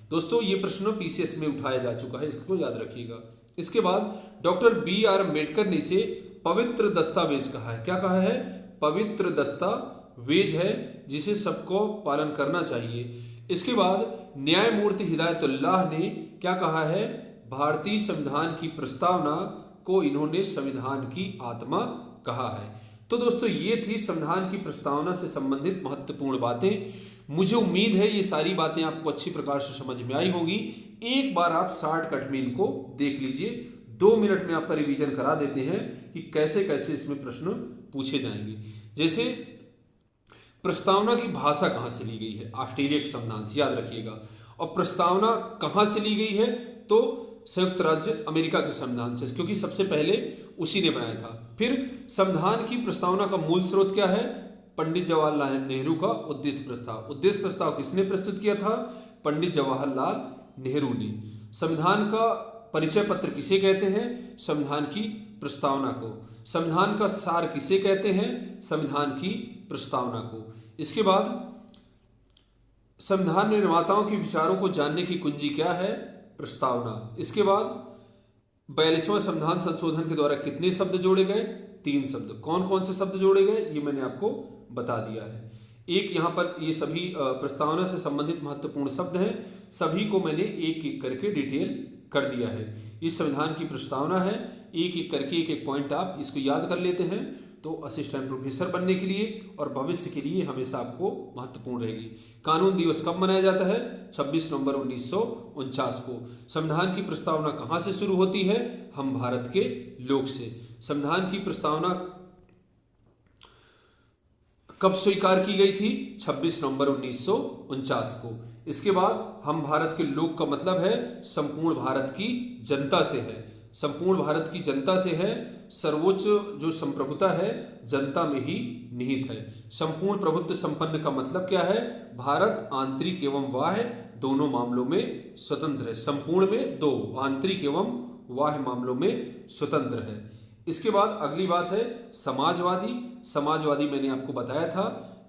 Speaker 1: दोस्तों ये प्रश्न PCS में उठाया जा चुका है, इसको याद रखिएगा। इसके बाद डॉक्टर B.R. अम्बेडकर ने इसे पवित्र दस्तावेज कहा है। क्या कहा है? पवित्र दस्तावेज है जिसे सबको पालन करना चाहिए। इसके बाद न्यायमूर्ति हिदायतुल्लाह ने क्या कहा है? भारतीय संविधान की प्रस्तावना को इन्होंने संविधान की आत्मा कहा है। तो दोस्तों ये थी संविधान की प्रस्तावना से संबंधित महत्वपूर्ण बातें। मुझे उम्मीद है ये सारी बातें आपको अच्छी प्रकार से समझ में आई होंगी। एक बार आप शॉर्टकट में इनको देख लीजिए, 2 मिनट में आपका रिवीजन करा देते हैं कि कैसे कैसे इसमें प्रश्न पूछे जाएंगे। जैसे प्रस्तावना की भाषा कहाँ से ली गई है? ऑस्ट्रेलिया के संविधान से, याद रखिएगा। और प्रस्तावना कहाँ से ली गई है? तो संयुक्त राज्य अमेरिका के संविधान से, क्योंकि सबसे पहले उसी ने बनाया था। फिर संविधान की प्रस्तावना का मूल स्रोत क्या है? पंडित जवाहरलाल नेहरू का उद्देश्य प्रस्ताव। उद्देश्य प्रस्ताव किसने प्रस्तुत किया था? पंडित जवाहरलाल नेहरू ने। संविधान का परिचय पत्र किसे कहते हैं? संविधान की प्रस्तावना को। संविधान का सार किसे कहते हैं? संविधान की प्रस्तावना को। इसके बाद संविधान निर्माताओं के विचारों को जानने की कुंजी क्या है? प्रस्तावना। इसके बाद 42वां संविधान संशोधन के द्वारा कितने शब्द जोड़े गए? 3 शब्द। कौन कौन से शब्द जोड़े गए ये मैंने आपको बता दिया है। एक यहाँ पर ये सभी प्रस्तावना से संबंधित महत्वपूर्ण शब्द हैं, सभी को मैंने एक एक करके डिटेल कर दिया है। इस संविधान की प्रस्तावना है, एक एक करके एक एक पॉइंट आप इसको याद कर लेते हैं तो असिस्टेंट प्रोफेसर बनने के लिए और भविष्य के लिए हमेशा आपको महत्वपूर्ण रहेगी। कानून दिवस कब मनाया जाता है? 26 नवंबर 1949 को। संविधान की प्रस्तावना कहाँ से शुरू होती है? हम भारत के लोक से। संविधान की प्रस्तावना कब स्वीकार की गई थी? 26 नवंबर 1949 को। इसके बाद हम भारत के लोक का मतलब है संपूर्ण भारत की जनता से है, संपूर्ण भारत की जनता से है। सर्वोच्च जो संप्रभुता है जनता में ही निहित है। संपूर्ण प्रभुत्व संपन्न का मतलब क्या है? भारत आंतरिक एवं बाह्य दोनों मामलों में स्वतंत्र है। संपूर्ण में 2, आंतरिक एवं बाह्य मामलों में स्वतंत्र है। इसके बाद अगली बात है समाजवादी। समाजवादी मैंने आपको बताया था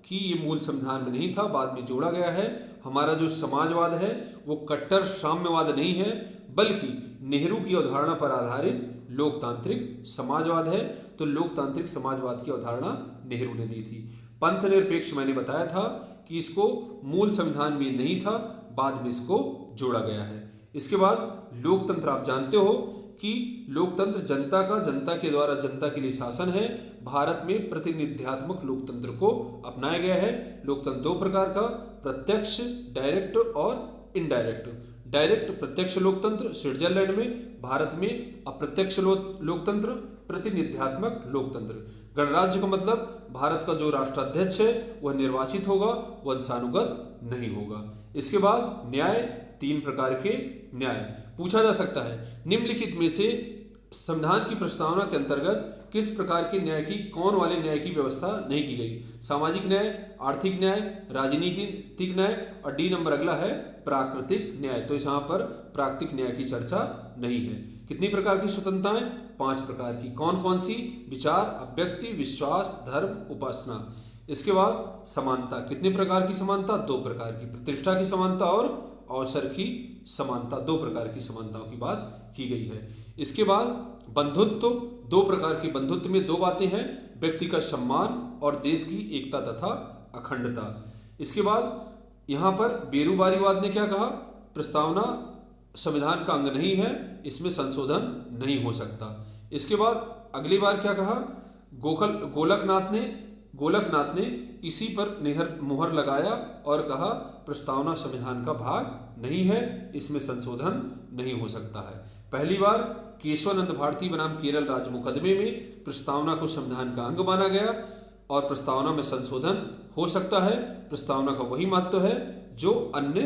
Speaker 1: कि ये मूल संविधान में नहीं था, बाद में जोड़ा गया है। हमारा जो समाजवाद है वो कट्टर साम्यवाद नहीं है, बल्कि नेहरू की अवधारणा पर आधारित लोकतांत्रिक समाजवाद है। तो लोकतांत्रिक समाजवाद की अवधारणा नेहरू ने दी थी। पंथ निरपेक्ष मैंने बताया था कि इसको मूल संविधान में नहीं था, बाद में इसको जोड़ा गया है। इसके बाद लोकतंत्र, आप जानते हो कि लोकतंत्र जनता के द्वारा जनता के लिए शासन है। भारत में प्रतिनिध्यात्मक लोकतंत्र को अपनाया गया है। लोकतंत्र दो प्रकार का, प्रत्यक्ष डायरेक्ट और इनडायरेक्ट। डायरेक्ट प्रत्यक्ष लोकतंत्र स्विट्जरलैंड में, भारत में अप्रत्यक्ष लोकतंत्र प्रतिनिध्यात्मक लोकतंत्र। गणराज्य का मतलब भारत का जो राष्ट्राध्यक्ष है वह निर्वाचित होगा, वंशानुगत नहीं होगा। इसके बाद न्याय, तीन प्रकार के न्याय पूछा जा सकता है। निम्नलिखित में से संविधान की प्रस्तावना के अंतर्गत किस प्रकार के न्याय की, कौन वाले न्याय की व्यवस्था नहीं की गई? सामाजिक न्याय, आर्थिक न्याय, राजनीतिक न्याय और डी नंबर अगला है प्राकृतिक न्याय। तो यहाँ पर प्राकृतिक न्याय की चर्चा नहीं है। कितनी प्रकार की स्वतंत्रताएं? 5 प्रकार की। कौन कौन सी? विचार, अभिव्यक्ति, विश्वास, धर्म, उपासना। इसके बाद समानता, कितने प्रकार की समानता? 2 प्रकार की। प्रतिष्ठा की समानता और अवसर की समानता, 2 प्रकार की समानताओं की बात की गई है। इसके बाद बंधुत्व, 2 प्रकार के बंधुत्व में 2 बातें हैं, व्यक्ति का सम्मान और देश की एकता तथा अखंडता। इसके बाद यहाँ पर बेरोजगारीवाद ने क्या कहा? प्रस्तावना संविधान का अंग नहीं है, इसमें संशोधन नहीं हो सकता। इसके बाद अगली बार क्या कहा? गोलकनाथ ने इसी पर मुहर लगाया और कहा प्रस्तावना संविधान का भाग नहीं है, इसमें संशोधन नहीं हो सकता है। पहली बार केशवानंद भारती बनाम केरल राज्य मुकदमे में प्रस्तावना को संविधान का अंग माना गया और प्रस्तावना में संशोधन हो सकता है। प्रस्तावना का वही महत्व है जो अन्य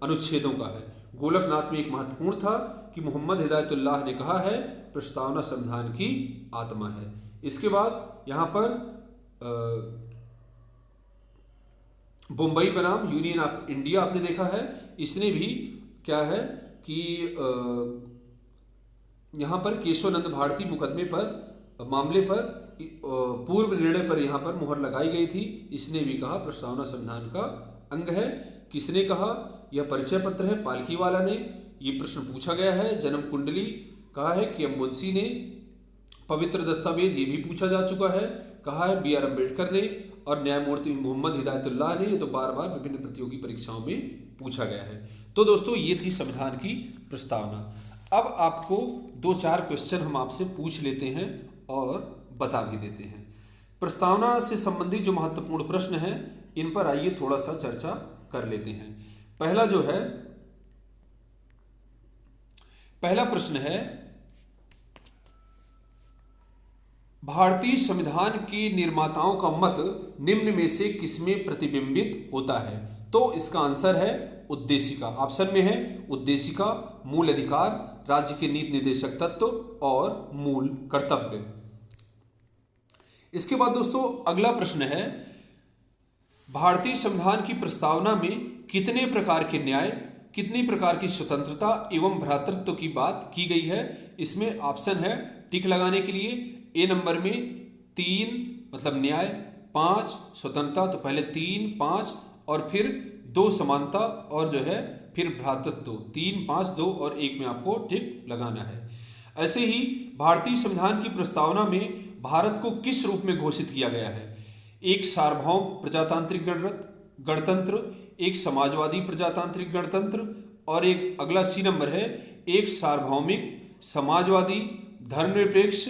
Speaker 1: अनुच्छेदों का है। गोलकनाथ में एक महत्वपूर्ण था कि मोहम्मद हिदायतुल्लाह ने कहा है प्रस्तावना संविधान की आत्मा है। इसके बाद यहाँ पर बम्बई बनाम यूनियन ऑफ इंडिया आपने देखा है, इसने भी क्या है कि यहाँ पर केशवानंद भारती मुकदमे पर मामले पर पूर्व निर्णय पर यहाँ पर मुहर लगाई गई थी। इसने भी कहा प्रस्तावना संविधान का अंग है। किसने कहा? यह परिचय पत्र है पालकी वाला ने। ये प्रश्न पूछा गया है। जन्म कुंडली कहा है कि एम मुंशी ने। पवित्र दस्तावेज, ये भी पूछा जा चुका है, कहा है बी आर अम्बेडकर ने। और न्यायमूर्ति मोहम्मद हिदायतुल्लाह ने। ये तो बार बार विभिन्न प्रतियोगी परीक्षाओं में पूछा गया है। तो दोस्तों ये थी संविधान की प्रस्तावना। अब आपको 2-4 क्वेश्चन हम आपसे पूछ लेते हैं और बता भी देते हैं। प्रस्तावना से संबंधित जो महत्वपूर्ण प्रश्न हैं इन पर आइए थोड़ा सा चर्चा कर लेते हैं। पहला प्रश्न है, भारतीय संविधान के निर्माताओं का मत निम्न में से किसमें प्रतिबिंबित होता है? तो इसका आंसर है उद्देशिका। ऑप्शन में है उद्देशिका, मूल अधिकार, राज्य के नीति निर्देशक तत्व और मूल कर्तव्य। इसके बाद दोस्तों अगला प्रश्न है, भारतीय संविधान की प्रस्तावना में कितने प्रकार के न्याय, कितनी प्रकार की स्वतंत्रता एवं भ्रातृत्व की बात की गई है? इसमें ऑप्शन है टिक लगाने के लिए। ए नंबर में 3 मतलब न्याय, 5 स्वतंत्रता, तो पहले 3, 5 और फिर 2 समानता और फिर भ्रातृत्व, 3, 5, 2 और 1 में आपको टिक लगाना है। ऐसे ही भारतीय संविधान की प्रस्तावना में भारत को किस रूप में घोषित किया गया है? एक सार्वभौम प्रजातांत्रिक गणतंत्र, एक समाजवादी प्रजातांत्रिक गणतंत्र और एक अगला सी नंबर है एक सार्वभौमिक समाजवादी धर्मनिरपेक्ष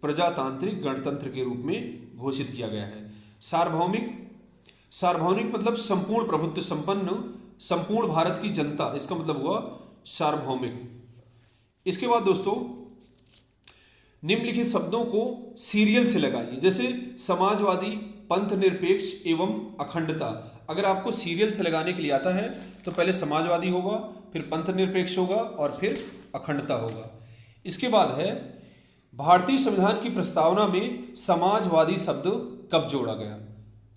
Speaker 1: प्रजातांत्रिक गणतंत्र के रूप में घोषित किया गया है। सार्वभौमिक मतलब संपूर्ण प्रभुत्व संपन्न संपूर्ण भारत की जनता, इसका मतलब हुआ सार्वभौमिक। इसके बाद दोस्तों निम्नलिखित शब्दों को सीरियल से लगाइए, जैसे समाजवादी, पंथ निरपेक्ष एवं अखंडता। अगर आपको सीरियल से लगाने के लिए आता है तो पहले समाजवादी होगा, फिर पंथ निरपेक्ष होगा और फिर अखंडता होगा। इसके बाद है भारतीय संविधान की प्रस्तावना में समाजवादी शब्द कब जोड़ा गया?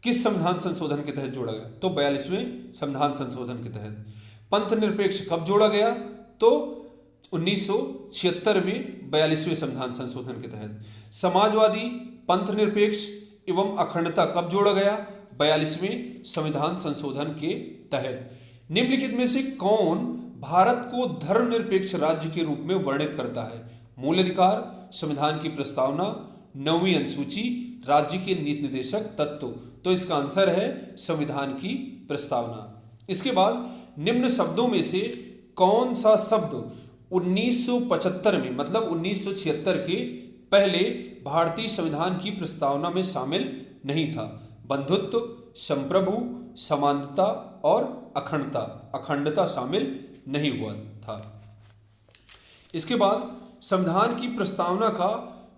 Speaker 1: किस संविधान संशोधन के तहत जोड़ा गया? तो 42वें संविधान संशोधन के तहत। पंथ निरपेक्ष कब जोड़ा गया? तो 1976 में 42वें संविधान संशोधन के तहत। समाजवादी, पंथ निरपेक्ष एवं अखंडता कब जोड़ा गया? 42वें संविधान संशोधन के तहत। निम्नलिखित में से कौन भारत को धर्मनिरपेक्ष राज्य के रूप में वर्णित करता है? मूल अधिकार, संविधान की प्रस्तावना, 9वीं अनुसूची, राज्य के नीति निर्देशक तत्व। तो इसका आंसर है संविधान की प्रस्तावना। इसके बाद निम्न शब्दों में से कौन सा शब्द 1975 में मतलब 1976 के पहले भारतीय संविधान की प्रस्तावना में शामिल नहीं था? बंधुत्व, संप्रभु, समानता और अखंडता। अखंडता शामिल नहीं हुआ था। इसके बाद संविधान की प्रस्तावना का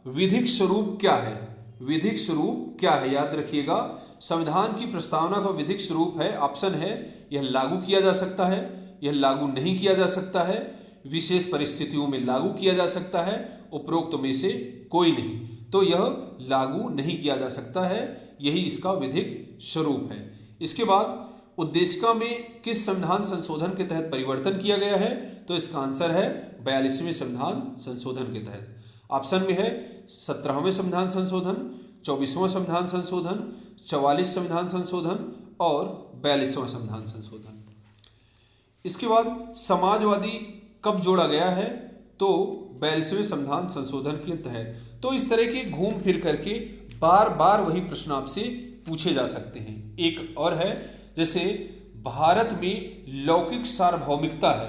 Speaker 1: विधिक स्वरूप क्या है? विधिक स्वरूप क्या है? याद रखिएगा, संविधान की प्रस्तावना का विधिक स्वरूप है, ऑप्शन है, यह लागू किया जा सकता है, यह लागू नहीं किया जा सकता है, विशेष परिस्थितियों में लागू किया जा सकता है, उपरोक्त में से कोई नहीं। तो यह लागू नहीं किया जा सकता है, यही इसका विधिक स्वरूप है। इसके बाद उद्देशिका में किस संविधान संशोधन के तहत परिवर्तन किया गया है? तो इसका आंसर है 42वें संविधान संशोधन के तहत। ऑप्शन में है 17वें संविधान संशोधन, 24वां संविधान संशोधन, 44 संविधान संशोधन और 42वां संविधान संशोधन। इसके बाद समाजवादी कब जोड़ा गया है? तो 42वें संविधान संशोधन के तहत। तो इस तरह के घूम फिर करके बार बार वही प्रश्न आपसे पूछे जा सकते हैं। एक और है, जैसे भारत में लौकिक सार्वभौमिकता है,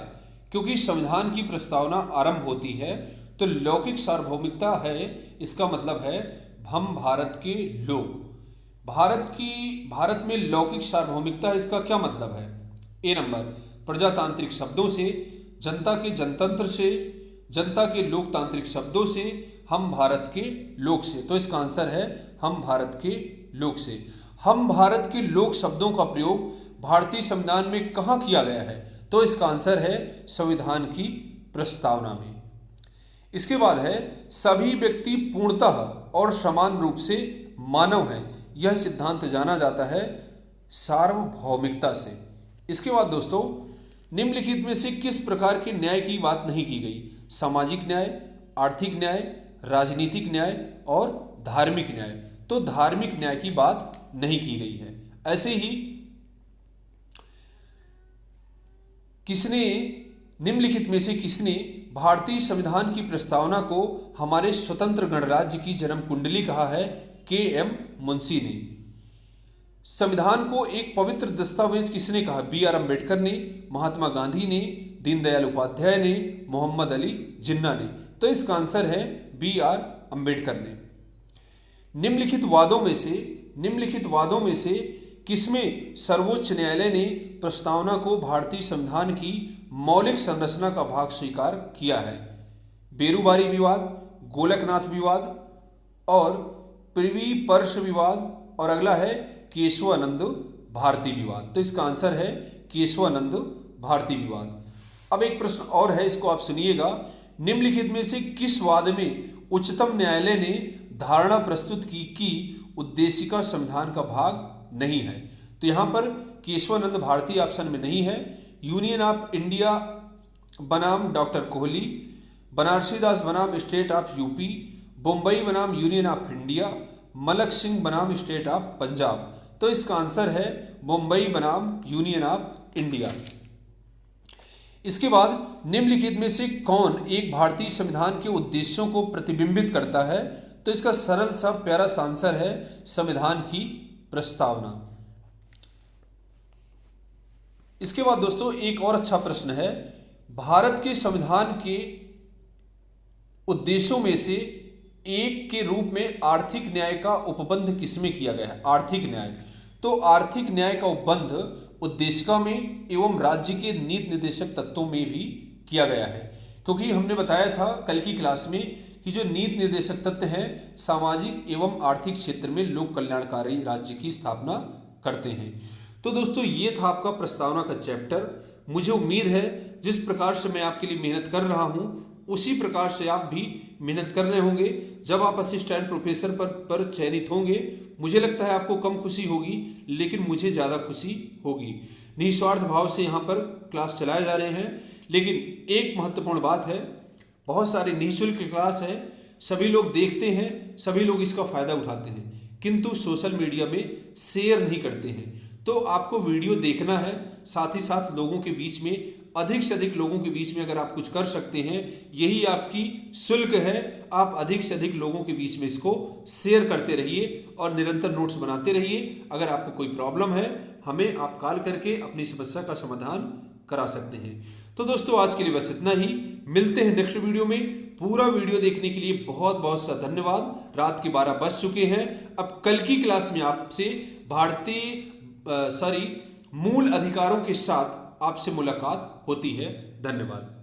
Speaker 1: क्योंकि संविधान की प्रस्तावना आरंभ होती है तो लौकिक सार्वभौमिकता है, इसका मतलब है हम भारत के लोग। भारत में लौकिक सार्वभौमिकता, इसका क्या मतलब है? ए नंबर, प्रजातांत्रिक शब्दों से, जनता के जनतंत्र से, जनता के लोकतांत्रिक शब्दों से, हम भारत के लोक से। तो इसका आंसर है हम भारत के लोक से। हम भारत के लोक शब्दों का प्रयोग भारतीय संविधान में कहाँ किया गया है? तो इसका आंसर है संविधान की प्रस्तावना में। इसके बाद है सभी व्यक्ति पूर्णतः और समान रूप से मानव हैं, यह सिद्धांत जाना जाता है सार्वभौमिकता से। इसके बाद दोस्तों, निम्नलिखित में से किस प्रकार के न्याय की बात नहीं की गई? सामाजिक न्याय, आर्थिक न्याय, राजनीतिक न्याय और धार्मिक न्याय। तो धार्मिक न्याय की बात नहीं की गई है। ऐसे ही निम्नलिखित में से किसने भारतीय संविधान की प्रस्तावना को हमारे स्वतंत्र गणराज्य की जन्म कुंडली कहा है? के.एम. मुंशी ने। संविधान को एक पवित्र दस्तावेज किसने कहा? बी.आर. अम्बेडकर ने, महात्मा गांधी ने, दीनदयाल उपाध्याय ने, मोहम्मद अली जिन्ना ने। तो इसका आंसर है बी.आर. अम्बेडकर ने। निम्नलिखित वादों में से किसमें सर्वोच्च न्यायालय ने प्रस्तावना को भारतीय संविधान की मौलिक संरचना का भाग स्वीकार किया है? बेरूबारी विवाद, गोलकनाथ विवाद और प्रिवी पर्श विवाद, और अगला है केशवानंद भारती विवाद। तो इसका आंसर है केशवानंद भारती विवाद। अब एक प्रश्न और है, इसको आप सुनिएगा। निम्नलिखित में से किस वाद में उच्चतम न्यायालय ने धारणा प्रस्तुत की कि उद्देशिका संविधान का भाग नहीं है? तो यहाँ पर केशवानंद भारती ऑप्शन में नहीं है। यूनियन ऑफ इंडिया बनाम डॉक्टर कोहली, बनारसी दास बनाम स्टेट ऑफ यूपी, बम्बई बनाम Union of India, Malak Singh बनाम स्टेट ऑफ पंजाब। तो इसका आंसर है बम्बई बनाम यूनियन ऑफ इंडिया। इसके बाद निम्नलिखित में से कौन एक भारतीय संविधान के उद्देश्यों को प्रतिबिंबित करता है? तो इसका सरल सा प्यारा सा आंसर है संविधान की प्रस्तावना। इसके बाद दोस्तों एक और अच्छा प्रश्न है, भारत के संविधान के उद्देश्यों में से एक के रूप में आर्थिक न्याय का उपबंध किसमें किया गया है? आर्थिक न्याय। तो आर्थिक न्याय का उपबंध उद्देशिका में एवं राज्य के नीति निर्देशक तत्वों में भी किया गया है, क्योंकि हमने बताया था कल की क्लास में कि जो नीति निर्देशक तत्व हैं सामाजिक एवं आर्थिक क्षेत्र में लोक कल्याणकारी राज्य की स्थापना करते हैं। तो दोस्तों ये था आपका प्रस्तावना का चैप्टर। मुझे उम्मीद है जिस प्रकार से मैं आपके लिए मेहनत कर रहा हूँ उसी प्रकार से आप भी मेहनत कर रहे होंगे। जब आप असिस्टेंट प्रोफेसर पर चयनित होंगे, मुझे लगता है आपको कम खुशी होगी, लेकिन मुझे ज़्यादा खुशी होगी। निस्वार्थ भाव से यहाँ पर क्लास चलाए जा रहे हैं। लेकिन एक महत्वपूर्ण बात है, बहुत सारे निःशुल्क क्लास है, सभी लोग देखते हैं, सभी लोग इसका फ़ायदा उठाते हैं, किंतु सोशल मीडिया में शेयर नहीं करते हैं। तो आपको वीडियो देखना है, साथ ही साथ लोगों के बीच में अधिक से अधिक लोगों के बीच में अगर आप कुछ कर सकते हैं, यही आपकी शुल्क है। आप अधिक से अधिक लोगों के बीच में इसको शेयर करते रहिए और निरंतर नोट्स बनाते रहिए। अगर आपको कोई प्रॉब्लम है, हमें आप कॉल करके अपनी समस्या का समाधान करा सकते हैं। तो दोस्तों आज के लिए बस इतना ही, मिलते हैं नेक्स्ट वीडियो में। पूरा वीडियो देखने के लिए बहुत बहुत सा धन्यवाद। रात के 12 बज चुके हैं। अब कल की क्लास में आपसे मूल अधिकारों के साथ आपसे मुलाकात होती है। धन्यवाद।